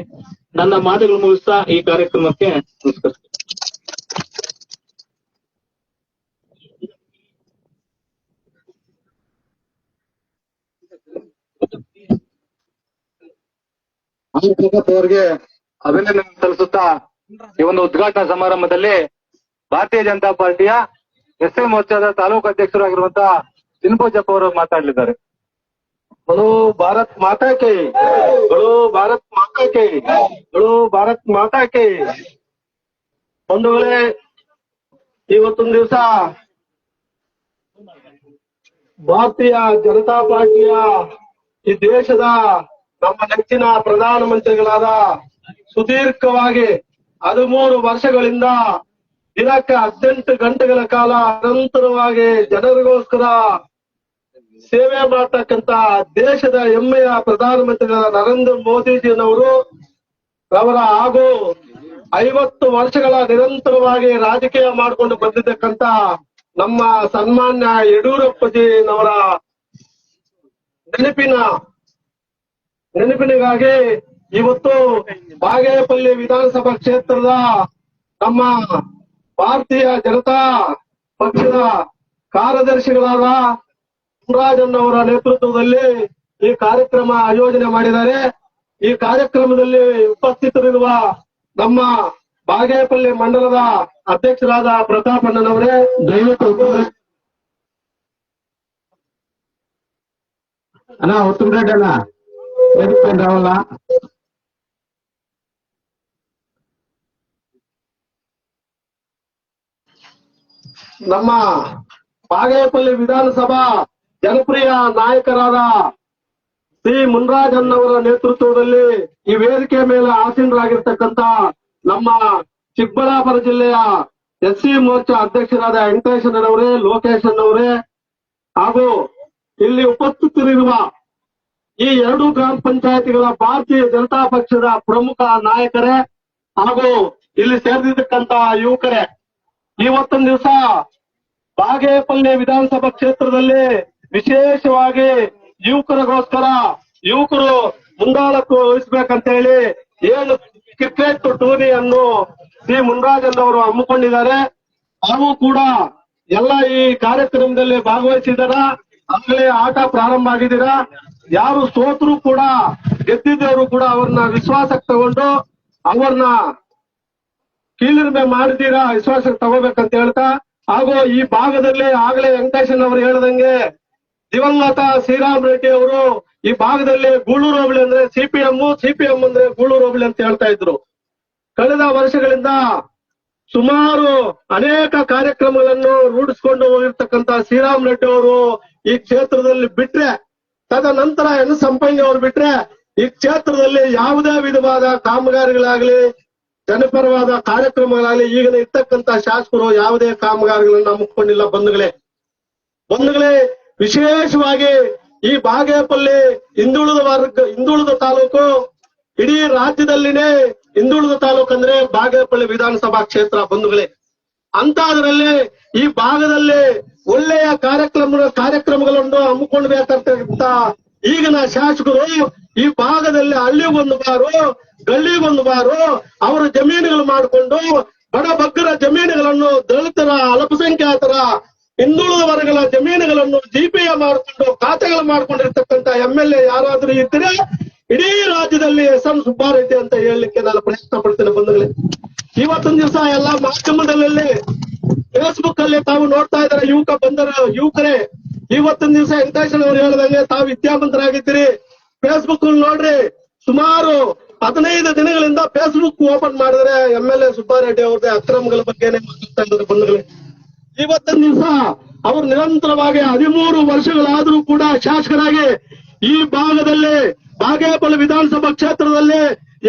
ನನ್ನ ಮಾತುಗಳು ಮುಗಿಸ್ತಾ ಈ ಕಾರ್ಯಕ್ರಮಕ್ಕೆ ನಮಸ್ಕರಿಸ್ತೀನಿ. ಅವರಿಗೆ ಅಭಿನಂದನೆ ಸಲ್ಲಿಸುತ್ತಾ ಈ ಒಂದು ಉದ್ಘಾಟನಾ ಸಮಾರಂಭದಲ್ಲಿ ಭಾರತೀಯ ಜನತಾ ಪಾರ್ಟಿಯ ಎಸ್ಎ ಮೋರ್ಚಾದ ತಾಲೂಕು ಅಧ್ಯಕ್ಷರಾಗಿರುವಂತಹ ಚಿನ್ಪೋಜಪ್ಪ ಅವರು ಮಾತಾಡಲಿದ್ದಾರೆ. बोलो भारत माता के, बोलो भारत माता के, बोलो भारत माता के. ಬಂಧುಗಳೇ, ಇವತ್ತೊಂದು ದಿವಸ ಭಾರತೀಯ ಜನತಾ ಪಾರ್ಟಿಯ ಈ ದೇಶದ ನಮ್ಮ ನೆಚ್ಚಿನ ಪ್ರಧಾನಮಂತ್ರಿಗಳಾದ ಸುದೀರ್ಘವಾಗಿ 13 ವರ್ಷಗಳಿಂದ ದಿನಕ್ಕೆ 18 ಗಂಟೆಗಳ ಕಾಲ ನಿರಂತರವಾಗಿ ಜನರಿಗೋಸ್ಕರ ಸೇವೆ ಮಾಡ್ತಕ್ಕಂತ ದೇಶದ ಹೆಮ್ಮೆಯ ಪ್ರಧಾನಮಂತ್ರಿಗಳಾದ ನರೇಂದ್ರ ಮೋದಿಜಿನವರು ಅವರ ಹಾಗೂ 50 ವರ್ಷಗಳ ನಿರಂತರವಾಗಿ ರಾಜಕೀಯ ಮಾಡಿಕೊಂಡು ಬಂದಿದ್ದಕ್ಕಂತ ನಮ್ಮ ಸನ್ಮಾನ್ಯ ಯಡಿಯೂರಪ್ಪಜಿನವರ ನೆನಪಿನಿಗಾಗಿ ಇವತ್ತು ಬಾಗೇಪಲ್ಲಿ ವಿಧಾನಸಭಾ ಕ್ಷೇತ್ರದ ನಮ್ಮ ಭಾರತೀಯ ಜನತಾ ಪಕ್ಷದ ಕಾರ್ಯದರ್ಶಿಗಳಾದ ಮುನ್ರಾಜಣ್ಣವರ ನೇತೃತ್ವದಲ್ಲಿ ಈ ಕಾರ್ಯಕ್ರಮ ಆಯೋಜನೆ ಮಾಡಿದ್ದಾರೆ. ಈ ಕಾರ್ಯಕ್ರಮದಲ್ಲಿ ಉಪಸ್ಥಿತರಿರುವ ನಮ್ಮ ಬಾಗೇಪಲ್ಲಿ ಮಂಡಲದ ಅಧ್ಯಕ್ಷರಾದ ಪ್ರತಾಪಣ್ಣನವರೇ ದಯವಿಟ್ಟು ಅಣ್ಣ ಹೊತ್ತುಬಿಡ್ರಿ ಅಣ್ಣ ರಾವಲ್ಲ. ನಮ್ಮ ಬಾಗೇಪಲ್ಲಿ ವಿಧಾನಸಭಾ ಜನಪ್ರಿಯ ನಾಯಕರಾದ ಶ್ರೀ ಮುನ್ರಾಜಣ್ಣವರ ನೇತೃತ್ವದಲ್ಲಿ ಈ ವೇದಿಕೆ ಮೇಲೆ ಆಸೀನರಾಗಿರ್ತಕ್ಕಂತ ನಮ್ಮ ಚಿಕ್ಕಬಳ್ಳಾಪುರ ಜಿಲ್ಲೆಯ ಎಸ್ಸಿ ಮೋರ್ಚಾ ಅಧ್ಯಕ್ಷರಾದ ವೆಂಕಟೇಶಣ್ಣನವರೇ, ಲೋಕೇಶಣ್ಣವರೇ ಹಾಗೂ ಇಲ್ಲಿ ಉಪಸ್ಥಿತರಿರುವ ಈ 2 ಗ್ರಾಮ ಪಂಚಾಯತಿಗಳ ಭಾರತೀಯ ಜನತಾ ಪಕ್ಷದ ಪ್ರಮುಖ ನಾಯಕರೇ ಹಾಗೂ ಇಲ್ಲಿ ಸೇರಿರ್ತಕ್ಕಂತ ಯುವಕರೇ, ಇವತ್ತೊಂದು ದಿವಸ ಬಾಗೇಪಲ್ಲಿ ವಿಧಾನಸಭಾ ಕ್ಷೇತ್ರದಲ್ಲಿ ವಿಶೇಷವಾಗಿ ಯುವಕರಿಗೋಸ್ಕರ ಯುವಕರು ಮುಂದಾಳತ್ವ ವಹಿಸ್ಬೇಕಂತ ಹೇಳಿ ಏನು ಕ್ರಿಕೆಟ್ ಟೂರ್ನಿಯನ್ನು ಶ್ರೀ ಮುನ್ರಾಜಣ್ಣವರು ಹಮ್ಮಿಕೊಂಡಿದ್ದಾರೆ. ಹಾಗೂ ಕೂಡ ಎಲ್ಲ ಈ ಕಾರ್ಯಕ್ರಮದಲ್ಲಿ ಭಾಗವಹಿಸಿದಾರ. ಆಗಲೇ ಆಟ ಪ್ರಾರಂಭ ಆಗಿದ್ದೀರಾ. ಯಾರು ಸೋತರು ಕೂಡ ಗೆದ್ದಿದ್ದವರು ಕೂಡ ಅವ್ರನ್ನ ವಿಶ್ವಾಸಕ್ಕೆ ತಗೊಂಡು ಅವ್ರನ್ನ ಕೀಳಿರಿಮೆ ಮಾಡಿದ್ದೀರಾ, ವಿಶ್ವಾಸಕ್ಕೆ ತಗೋಬೇಕಂತ ಹೇಳ್ತಾ, ಹಾಗೂ ಈ ಭಾಗದಲ್ಲಿ ಆಗಲೇ ವೆಂಕಟೇಶನ್ ಹೇಳ್ದಂಗೆ ದಿವಂಗತ ಶ್ರೀರಾಮ್ ರೆಡ್ಡಿ ಅವರು ಈ ಭಾಗದಲ್ಲಿ ಗೂಳೂರು ಹೋಬಳಿ ಅಂದ್ರೆ ಸಿಪಿಎಂ ಅಂದ್ರೆ ಗೂಳೂರು ಹೋಬಳಿ ಅಂತ ಹೇಳ್ತಾ ಇದ್ರು. ಕಳೆದ ವರ್ಷಗಳಿಂದ ಸುಮಾರು ಅನೇಕ ಕಾರ್ಯಕ್ರಮಗಳನ್ನು ರೂಢಿಸಿಕೊಂಡು ಹೋಗಿರ್ತಕ್ಕಂತ ಶ್ರೀರಾಮ್ ರೆಡ್ಡಿ ಅವರು ಈ ಕ್ಷೇತ್ರದಲ್ಲಿ ಬಿಟ್ರೆ, ತದನಂತರ ಎನ್ ಸಂಪಂಗಿ ಅವರು ಬಿಟ್ರೆ ಈ ಕ್ಷೇತ್ರದಲ್ಲಿ ಯಾವುದೇ ವಿಧವಾದ ಕಾಮಗಾರಿಗಳಾಗ್ಲಿ ಜನಪರವಾದ ಕಾರ್ಯಕ್ರಮಗಳಾಗ್ಲಿ ಈಗಿನ ಇರ್ತಕ್ಕಂತ ಶಾಸಕರು ಯಾವುದೇ ಕಾಮಗಾರಿಗಳನ್ನ ಹಮ್ಮಿಕೊಂಡಿಲ್ಲ. ಬಂಧುಗಳೇ, ವಿಶೇಷವಾಗಿ ಈ ಬಾಗೇಪಲ್ಲಿ ಹಿಂದುಳಿದ ತಾಲೂಕು ಇಡೀ ರಾಜ್ಯದಲ್ಲಿನೇ ಹಿಂದುಳಿದ ತಾಲೂಕು ಅಂದ್ರೆ ಬಾಗೇಪಲ್ಲಿ ವಿಧಾನಸಭಾ ಕ್ಷೇತ್ರ. ಬಂಧುಗಳೇ, ಅಂತದ್ರಲ್ಲಿ ಈ ಭಾಗದಲ್ಲಿ ಒಳ್ಳೆಯ ಕಾರ್ಯಕ್ರಮಗಳನ್ನು ಹಮ್ಮಿಕೊಳ್ಬೇಕಂತ ಈಗಿನ ಶಾಸಕರು ಈ ಭಾಗದಲ್ಲಿ ಹಳ್ಳಿಗೊಂದು ಬಾರು ಗಲ್ಲಿಗೊಂದು ಬಾರು ಅವರ ಜಮೀನುಗಳು ಮಾಡಿಕೊಂಡು ಬಡ ಬಗ್ಗರ ಜಮೀನುಗಳನ್ನು ದಲಿತರ ಅಲ್ಪಸಂಖ್ಯಾತರ ಹಿಂದುಳಿದ ವರ್ಗಗಳ ಜಮೀನುಗಳನ್ನು ಜಿಪಿಎ ಮಾಡಿಕೊಂಡು ಖಾತೆಗಳು ಮಾಡ್ಕೊಂಡಿರ್ತಕ್ಕಂಥ MLA ಯಾರಾದ್ರೂ ಇದ್ರೆ ಇಡೀ ರಾಜ್ಯದಲ್ಲಿ SM ಸುಬ್ಬಾರೆಡ್ಡಿ ಅಂತ ಹೇಳಲಿಕ್ಕೆ ನಾನು ಪ್ರಯತ್ನ ಪಡ್ತೇನೆ. ಬಂಧುಗಳೇ, ಇವತ್ತೊಂದು ದಿವಸ ಎಲ್ಲ ಮಾಧ್ಯಮದಲ್ಲಿ ಫೇಸ್ಬುಕ್ ಅಲ್ಲಿ ತಾವು ನೋಡ್ತಾ ಇದ್ದಾರೆ ಯುವಕರೇ, ಇವತ್ತೊಂದು ದಿವಸ ವೆಂಕಟೇಶನ್ ಅವರು ಹೇಳ್ದಂಗೆ ತಾವು ವಿದ್ಯಾವಂತರಾಗಿದ್ದೀರಿ. ಫೇಸ್ಬುಕ್ ನೋಡ್ರಿ, ಸುಮಾರು 15 ದಿನಗಳಿಂದ ಫೇಸ್ಬುಕ್ ಓಪನ್ ಮಾಡಿದ್ರೆ MLA ಸುಬ್ಬಾರೆಡ್ಡಿ ಅವ್ರದ್ದೇ ಅಕ್ರಮಗಳ ಬಗ್ಗೆನೇ ಮಾತಾಡ್ತಾ ಇದ್ದಾರೆ. ಬಂಧುಗಳೇ, ಇವತ್ತೊಂದು ದಿವಸ ಅವರು ನಿರಂತರವಾಗಿ 13 ವರ್ಷಗಳಾದ್ರೂ ಕೂಡ ಶಾಸಕರಾಗಿ ಈ ಭಾಗದಲ್ಲಿ ಬಾಗೇಪಲ್ಲಿ ವಿಧಾನಸಭಾ ಕ್ಷೇತ್ರದಲ್ಲಿ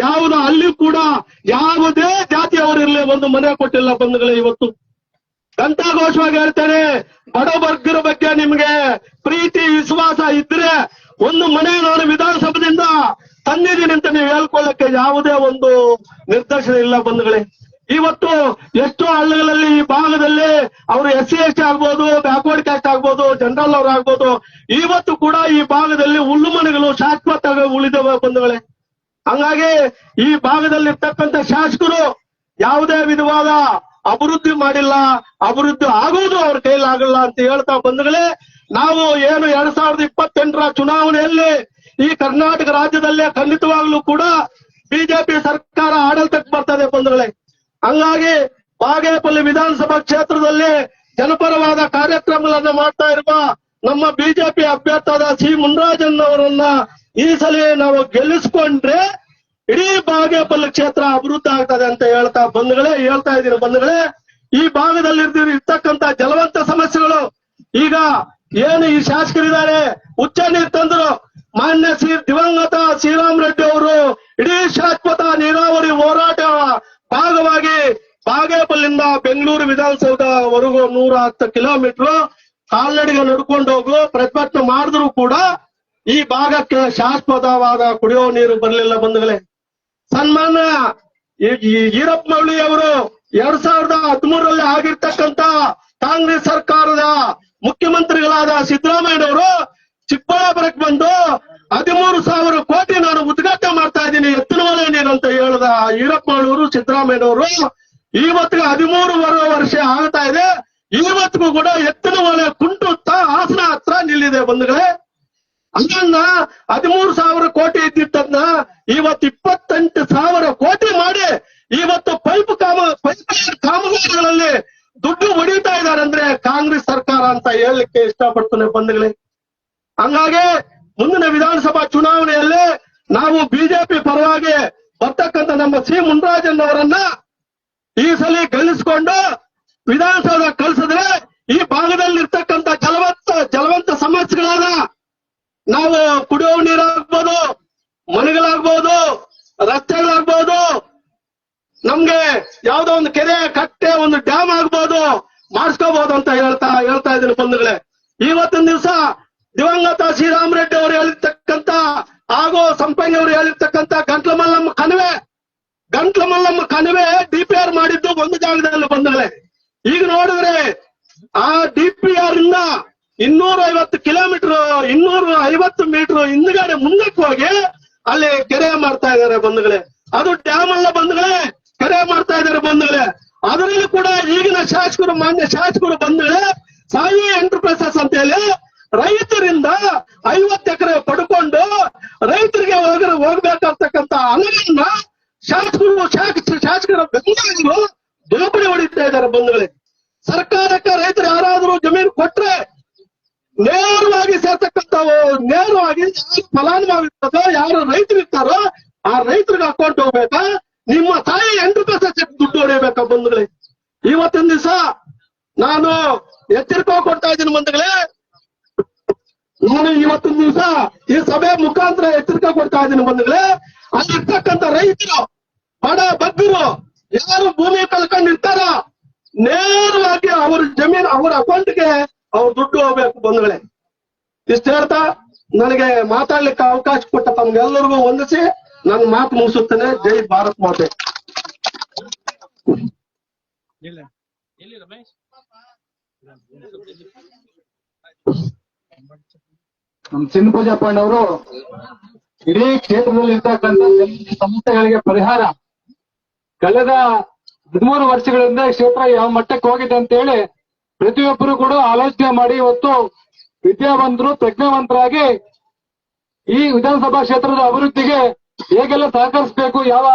ಅಲ್ಲಿ ಕೂಡ ಯಾವುದೇ ಜಾತಿಯವರಿರ್ಲಿ ಒಂದು ಮನೆ ಕೊಟ್ಟಿಲ್ಲ. ಬಂಧುಗಳೇ, ಇವತ್ತು ಘಂಟಾಘೋಷವಾಗಿ ಹೇಳ್ತೇನೆ, ಬಡ ವರ್ಗರ ಬಗ್ಗೆ ನಿಮ್ಗೆ ಪ್ರೀತಿ ವಿಶ್ವಾಸ ಇದ್ರೆ ಒಂದು ಮನೆ ನಾನು ವಿಧಾನಸಭೆಯಿಂದ ತಂದಿದ್ದೀನಿ ಅಂತ ನೀವು ಹೇಳ್ಕೊಳ್ಳಕ್ಕೆ ಯಾವುದೇ ಒಂದು ನಿರ್ದೇಶನ ಇಲ್ಲ. ಬಂಧುಗಳೇ, ಇವತ್ತು ಎಷ್ಟೋ ಹಳ್ಳಿಗಳಲ್ಲಿ ಈ ಭಾಗದಲ್ಲಿ ಅವರು SC ST ಆಗ್ಬೋದು, ಬ್ಯಾಕ್ವರ್ಡ್ ಕ್ಯಾಸ್ಟ್ ಆಗ್ಬೋದು, ಜನರಲ್ ಅವ್ರು ಆಗ್ಬೋದು, ಇವತ್ತು ಕೂಡ ಈ ಭಾಗದಲ್ಲಿ ಹುಲ್ಲು ಮನೆಗಳು ಶಾಶ್ವತವಾಗಿ ಉಳಿದವೆ. ಬಂಧುಗಳೇ, ಹಂಗಾಗಿ ಈ ಭಾಗದಲ್ಲಿರ್ತಕ್ಕಂಥ ಶಾಸಕರು ಯಾವುದೇ ವಿಧವಾದ ಅಭಿವೃದ್ಧಿ ಮಾಡಿಲ್ಲ, ಅಭಿವೃದ್ಧಿ ಆಗೋದು ಅವ್ರ ಕೈಲಾಗಲ್ಲ ಅಂತ ಹೇಳ್ತಾ, ಬಂಧುಗಳೇ, ನಾವು ಏನು 2028ರ ಚುನಾವಣೆಯಲ್ಲಿ ಈ ಕರ್ನಾಟಕ ರಾಜ್ಯದಲ್ಲೇ ಖಂಡಿತವಾಗ್ಲೂ ಕೂಡ ಬಿಜೆಪಿ ಸರ್ಕಾರ ಆಡಳಿತಕ್ಕೆ ಬರ್ತದೆ. ಬಂಧುಗಳೇ, ಹಂಗಾಗಿ ಬಾಗೇಪಲ್ಲಿ ವಿಧಾನಸಭಾ ಕ್ಷೇತ್ರದಲ್ಲಿ ಜನಪರವಾದ ಕಾರ್ಯಕ್ರಮಗಳನ್ನ ಮಾಡ್ತಾ ಇರುವ ನಮ್ಮ ಬಿಜೆಪಿ ಅಭ್ಯರ್ಥಿಯಾದ ಸಿ ಮುನ್ರಾಜಣ್ಣವರನ್ನ ಈ ಸಲ ನಾವು ಗೆಲ್ಲಿಸ್ಕೊಂಡ್ರೆ ಇಡೀ ಬಾಗೇಪಲ್ಲಿ ಕ್ಷೇತ್ರ ಅಭಿವೃದ್ಧಿ ಆಗ್ತದೆ ಅಂತ ಹೇಳ್ತಾ ಇದ್ದೀನಿ. ಬಂಧುಗಳೇ, ಈ ಭಾಗದಲ್ಲಿ ಇರ್ತಕ್ಕಂತ ಜಲವಂತ ಸಮಸ್ಯೆಗಳು ಈಗ ಏನು ಈ ಶಾಸಕರಿದ್ದಾರೆ ಉಚ್ಚ ನೀರು ತಂದ್ರು. ಮಾನ್ಯ ದಿವಂಗತ ಶ್ರೀರಾಮ್ ರೆಡ್ಡಿ ಅವರು ಇಡೀ ಶಾಶ್ವತ ನೀರಾವರಿ ಹೋರಾಟ ಭಾಗವಾಗಿ ಬಾಗೇಪಲ್ಲಿಂದ ಬೆಂಗಳೂರು ವಿಧಾನಸೌಧವರೆಗೂ 110 ಕಿಲೋಮೀಟರ್ ಕಾಲ್ನಡಿಗೆ ನಡ್ಕೊಂಡು ಹೋಗು ಪ್ರತಿಭಟನೆ ಮಾಡಿದ್ರು ಕೂಡ ಈ ಭಾಗಕ್ಕೆ ಶಾಶ್ವತವಾದ ಕುಡಿಯುವ ನೀರು ಬರಲಿಲ್ಲ ಬಂಧುಗಳೇ. ಸನ್ಮಾನ್ಯ ಈರಪ್ಪ ಮೌಳಿ ಅವರು 2013ರಲ್ಲಿ ಆಗಿರ್ತಕ್ಕಂತ ಕಾಂಗ್ರೆಸ್ ಸರ್ಕಾರದ ಮುಖ್ಯಮಂತ್ರಿಗಳಾದ ಸಿದ್ದರಾಮಯ್ಯನವರು ಚಿಕ್ಕಬಳ್ಳಾಪುರಕ್ಕೆ ಬಂದು 13,000 ಕೋಟಿ ನಾನು ಉದ್ಘಾಟನೆ ಮಾಡ್ತಾ ಇದ್ದೀನಿ ಎತ್ತಿನ ಹೊಳೆ ನೀರು ಅಂತ ಹೇಳಿದ ಈರಪ್ಪ ಮೌಳಿಯವರು ಸಿದ್ದರಾಮಯ್ಯನವರು ಇವತ್ತಿಗೆ 13 ವರ್ಷ ಆಗ್ತಾ ಇದೆ. ಇವತ್ತಿಗೂ ಕೂಡ ಎತ್ತಿನ ಹೊಳೆ ಕುಂಟುತ್ತಾ ಹಾಸನ ಹತ್ರ ನಿಲ್ಲಿದೆ ಬಂಧುಗಳೇ. ಅದನ್ನ 13,000 ಕೋಟಿ ಇದ್ದಿದ್ದನ್ನ ಇವತ್ತು 28,000 ಕೋಟಿ ಮಾಡಿ ಇವತ್ತು ಪೈಪ್ ಕಾಮಗಾರಿಗಳಲ್ಲಿ ದುಡ್ಡು ಹೊಡಿತಾ ಇದ್ದಾರೆ ಅಂದ್ರೆ ಕಾಂಗ್ರೆಸ್ ಸರ್ಕಾರ ಅಂತ ಹೇಳಲಿಕ್ಕೆ ಇಷ್ಟಪಡ್ತೇನೆ ಬಂಧುಗಳೇ. ಹಂಗಾಗಿ ಮುಂದಿನ ವಿಧಾನಸಭಾ ಚುನಾವಣೆಯಲ್ಲಿ ನಾವು ಬಿಜೆಪಿ ಪರವಾಗಿ ಬರ್ತಕ್ಕಂಥ ನಮ್ಮ ಸಿ ಮುನ್ರಾಜನ್ ಅವರನ್ನ ಈ ಸಲ ಗೆಲ್ಲಿಸಿಕೊಂಡು ವಿಧಾನಸೌಧ ಕಳಿಸಿದ್ರೆ ಈ ಭಾಗದಲ್ಲಿ ಇರ್ತಕ್ಕಂಥ ಜಲವಂತ ಸಮಸ್ಯೆಗಳಾದ ನಾವು ಕುಡಿಯುವ ನೀರಾಗ್ಬೋದು, ಮನೆಗಳಾಗ್ಬೋದು, ರಸ್ತೆಗಳಾಗ್ಬೋದು, ನಮ್ಗೆ ಯಾವ್ದೋ ಒಂದು ಕೆರೆ ಕಟ್ಟೆ ಒಂದು ಡ್ಯಾಮ್ ಆಗ್ಬೋದು ಮಾಡಿಸ್ಕೋಬಹುದು ಅಂತ ಹೇಳ್ತಾ ಇದ್ದೀನಿ ಬಂಧುಗಳೇ. ಇವತ್ತಿನ ದಿವಸ ದಿವಂಗತ ಶ್ರೀರಾಮ್ ರೆಡ್ಡಿ ಅವರು ಹೇಳಿರ್ತಕ್ಕಂತ ಹಾಗೂ ಸಂಪಂಗಿ ಅವರು ಹೇಳಿರ್ತಕ್ಕಂತ ಗಂಟ್ಲ ಮಲ್ಲಮ್ಮ ಕಣಿವೆ DPR ಮಾಡಿದ್ದು ಒಂದು ಜಾಗದಲ್ಲಿ ಬಂಧುಗಳೇ. ಈಗ ನೋಡಿದ್ರೆ ಆ DPR ಇಂದ 250 ಕಿಲೋಮೀಟರ್ 250 ಮೀಟರ್ ಹಿಂದ್ಗಡೆ ಮುಂದಕ್ಕೆ ಹೋಗಿ ಅಲ್ಲಿ ಕೆರೆ ಮಾಡ್ತಾ ಇದ್ದಾರೆ ಬಂಧುಗಳೇ. ಅದು ಡ್ಯಾಮ್ ಅಲ್ಲ ಬಂಧುಗಳೇ, ಕೆರೆ ಮಾಡ್ತಾ ಇದ್ದಾರೆ ಬಂಧುಗಳೇ. ಅದರಲ್ಲಿ ಕೂಡ ಈಗಿನ ಮಾನ್ಯ ಶಾಸಕರು ಬಂಧುಗಳೇ ಸಾಯಿ ಎಂಟರ್ಪ್ರೈಸಸ್ ಅಂತ ಹೇಳಿ ರೈತರಿಂದ 50 ಎಕರೆ ಪಡ್ಕೊಂಡು ರೈತರಿಗೆ ಹೋಗ್ಬೇಕಾಗ್ತಕ್ಕಂತ ಹಣವನ್ನ ಶಾಸಕರ ಬೆಂಬಲಿಗರು ದೋಪಡಿ ಹೊಡಿತಾ ಇದ್ದಾರೆ ಬಂಧುಗಳೇ. ಸರ್ಕಾರಕ್ಕೆ ರೈತರು ಯಾರಾದ್ರೂ ಜಮೀನು ಕೊಟ್ರೆ ನೇರವಾಗಿ ಸೇರ್ತಕ್ಕಂಥವು ನೇರವಾಗಿ ಫಲಾನುಭವಿರ್ತದೋ ಯಾರು ರೈತರು ಇರ್ತಾರೋ ಆ ರೈತರಿಗೆ ಅಕೌಂಟ್ ಹೋಗ್ಬೇಕಾ, ನಿಮ್ಮ ತಾಯಿ 8% ದುಡ್ಡು ಹೊಡಿಬೇಕಾ ಬಂಧುಗಳೇ. ಇವತ್ತಿನ ದಿವಸ ನಾನು ಎಚ್ಚರಿಕೆ ಕೊಡ್ತಾ ಇದ್ದೀನಿ ಬಂಧುಗಳೇ. ನಾನು ಇವತ್ತಿನ ದಿವಸ ಈ ಸಭೆ ಮುಖಾಂತರ ಎಚ್ಚರಿಕೆ ಕೊಡ್ತಾ ಇದ್ದೀನಿ ಬಂಧುಗಳೇ. ಅಲ್ಲಿರ್ತಕ್ಕಂಥ ರೈತರು ಬಡ ಬಗ್ಗರು ಯಾರು ಭೂಮಿ ಕಳ್ಕೊಂಡಿರ್ತಾರೋ ನೇರವಾಗಿ ಅವ್ರ ಜಮೀನು ಅವ್ರ ಅಕೌಂಟ್ಗೆ ಅವ್ರ ದುಡ್ಡು ಹೋಗ್ಬೇಕು ಬಂಧುಗಳೇ. ಇಷ್ಟ ಹೇಳ್ತಾ ನನಗೆ ಮಾತಾಡ್ಲಿಕ್ಕೆ ಅವಕಾಶ ಕೊಟ್ಟ ತಮ್ಗೆಲ್ಲರಿಗೂ ವಂದಿಸಿ ನನ್ನ ಮಾತು ಮುಗಿಸುತ್ತೇನೆ. ಜೈ ಭಾರತ್ ಮಾತೆ. ನಮ್ಮ ಚಿನ್ನಪೂಜಪ್ಪಣ್ಣವರು ಇಡೀ ಕ್ಷೇತ್ರದಲ್ಲಿ ಇರ್ತಕ್ಕಂಥ ಸಮಸ್ಯೆಗಳಿಗೆ ಪರಿಹಾರ ಕಳೆದ 13 ವರ್ಷಗಳಿಂದ ಈ ಕ್ಷೇತ್ರ ಯಾವ ಮಟ್ಟಕ್ಕೆ ಹೋಗಿದೆ ಅಂತ ಹೇಳಿ ಪ್ರತಿಯೊಬ್ಬರು ಕೂಡ ಆಲೋಚನೆ ಮಾಡಿ ಇವತ್ತು ವಿದ್ಯಾವಂತರು ಪ್ರಜ್ಞಾವಂತರಾಗಿ ಈ ವಿಧಾನಸಭಾ ಕ್ಷೇತ್ರದ ಅಭಿವೃದ್ಧಿಗೆ ಹೇಗೆಲ್ಲ ಸಹಕರಿಸಬೇಕು, ಯಾವ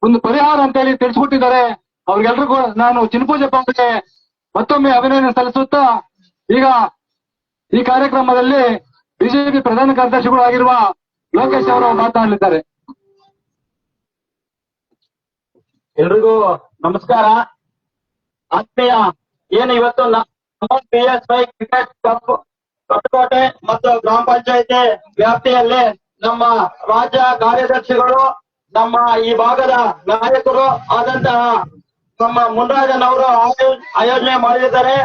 ಒಂದು ಪರಿಹಾರ ಅಂತ ಹೇಳಿ ತಿಳಿಸ್ಕೊಟ್ಟಿದ್ದಾರೆ. ಅವ್ರಿಗೆಲ್ರಿಗೂ ನಾನು ಚಿನ್ನಪೂಜಪ್ಪ ಅವರಿಗೆ ಮತ್ತೊಮ್ಮೆ ಅಭಿನಂದನೆ ಸಲ್ಲಿಸುತ್ತಾ ಈಗ ಈ ಕಾರ್ಯಕ್ರಮದಲ್ಲಿ ಬಿಜೆಪಿ ಪ್ರಧಾನ ಕಾರ್ಯದರ್ಶಿಗಳು ಆಗಿರುವ ಲೋಕೇಶ್ ಅವರು ಮಾತನಾಡಲಿದ್ದಾರೆ. ಎಲ್ರಿಗೂ ನಮಸ್ಕಾರ. ಆತ್ಮೀಯ ಏನು ಇವತ್ತು PSY ಕ್ರಿಕೆಟ್ ಕಪ್ಪಕೋಟೆ ಮತ್ತು ಗ್ರಾಮ ಪಂಚಾಯತಿ ವ್ಯಾಪ್ತಿಯಲ್ಲಿ ನಮ್ಮ ರಾಜ್ಯ ಕಾರ್ಯದರ್ಶಿಗಳು, ನಮ್ಮ ಈ ಭಾಗದ ನಾಯಕರು ಆದಂತಹ ನಮ್ಮ ಮುನ್ರಾಜನ್ ಅವರು ಆಯೋಜನೆ ಮಾಡಿದ್ದಾರೆ.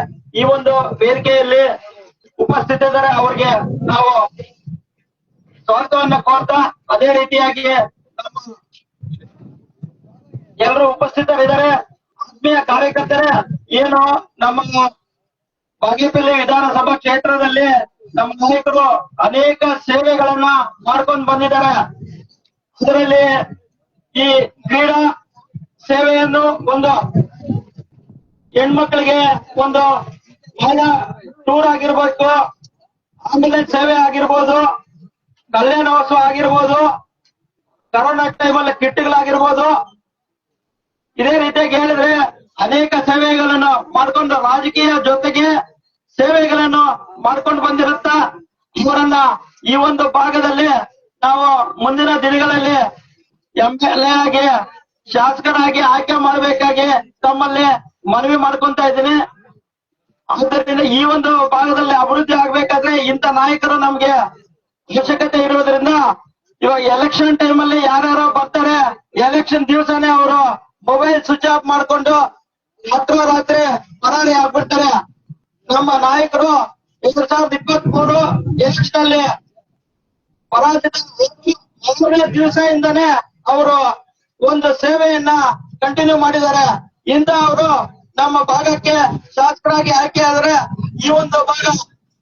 ಈ ಒಂದು ವೇದಿಕೆಯಲ್ಲಿ ಉಪಸ್ಥಿತರಿದ್ದಾರೆ. ಅವರಿಗೆ ನಾವು ಸ್ವಾಗತವನ್ನು ಕೋರ್ತಾ ಅದೇ ರೀತಿಯಾಗಿ ಎಲ್ಲರೂ ಉಪಸ್ಥಿತರಿದ್ದಾರೆ. ಆತ್ಮೀಯ ಕಾರ್ಯಕರ್ತರೇ, ಏನು ನಮ್ಮ ಬಾಗೇಪಲ್ಲಿ ವಿಧಾನಸಭಾ ಕ್ಷೇತ್ರದಲ್ಲಿ ನಮ್ಮ ನಾಯಕರು ಅನೇಕ ಸೇವೆಗಳನ್ನ ಮಾಡ್ಕೊಂಡು ಬಂದಿದ್ದಾರೆ. ಅದರಲ್ಲಿ ಈ ಕ್ರೀಡಾ ಸೇವೆಯನ್ನು ಒಂದು ಹೆಣ್ಮಕ್ಳಿಗೆ ಒಂದು ಟೂರ್ ಆಗಿರ್ಬೇಕು, ಆಂಬ್ಯುಲೆನ್ಸ್ ಸೇವೆ ಆಗಿರ್ಬೋದು, ಕಲ್ಯಾಣೋತ್ಸವ ಆಗಿರ್ಬೋದು, ಕರೋನಾ ಟೈಮಲ್ಲಿ ಕಿಟ್ಗಳಾಗಿರ್ಬೋದು, ಇದೇ ರೀತಿಯಾಗಿ ಹೇಳಿದ್ರೆ ಅನೇಕ ಸೇವೆಗಳನ್ನು ಮಾಡ್ಕೊಂಡು ರಾಜಕೀಯ ಜೊತೆಗೆ ಸೇವೆಗಳನ್ನು ಮಾಡ್ಕೊಂಡು ಬಂದಿರುತ್ತಾ ಇವರನ್ನ ಈ ಒಂದು ಭಾಗದಲ್ಲಿ ನಾವು ಮುಂದಿನ ದಿನಗಳಲ್ಲಿ MLA ಆಗಿ ಶಾಸಕರಾಗಿ ಆಯ್ಕೆ ಮಾಡಬೇಕಾಗಿ ತಮ್ಮಲ್ಲಿ ಮನವಿ ಮಾಡ್ಕೊಂತ ಇದ್ದೀನಿ. ಆದ್ದರಿಂದ ಈ ಒಂದು ಭಾಗದಲ್ಲಿ ಅಭಿವೃದ್ಧಿ ಆಗ್ಬೇಕಾದ್ರೆ ಇಂಥ ನಾಯಕರು ನಮ್ಗೆ ಅವಶ್ಯಕತೆ ಇರುವುದರಿಂದ ಇವಾಗ ಎಲೆಕ್ಷನ್ ಟೈಮಲ್ಲಿ ಯಾರ್ಯಾರೋ ಬರ್ತಾರೆ, ಎಲೆಕ್ಷನ್ ದಿವಸನೇ ಅವರು ಮೊಬೈಲ್ ಸ್ವಿಚ್ ಆಫ್ ಮಾಡ್ಕೊಂಡು ರಾತ್ರಿ ಪರಾರಿ ಆಗ್ಬಿಡ್ತಾರೆ. ನಮ್ಮ ನಾಯಕರು 2023 ಎಲೆಕ್ಷನ್ ಅಲ್ಲಿ ಪರಾಜಿತ 3ನೇ ದಿವಸದಿಂದಾನೇ ಅವರು ಒಂದು ಸೇವೆಯನ್ನ ಕಂಟಿನ್ಯೂ ಮಾಡಿದ್ದಾರೆ. ಇಂದ ಅವರು ನಮ್ಮ ಭಾಗಕ್ಕೆ ಶಾಸಕರಾಗಿ ಆಯ್ಕೆ ಆದ್ರೆ ಈ ಒಂದು ಭಾಗ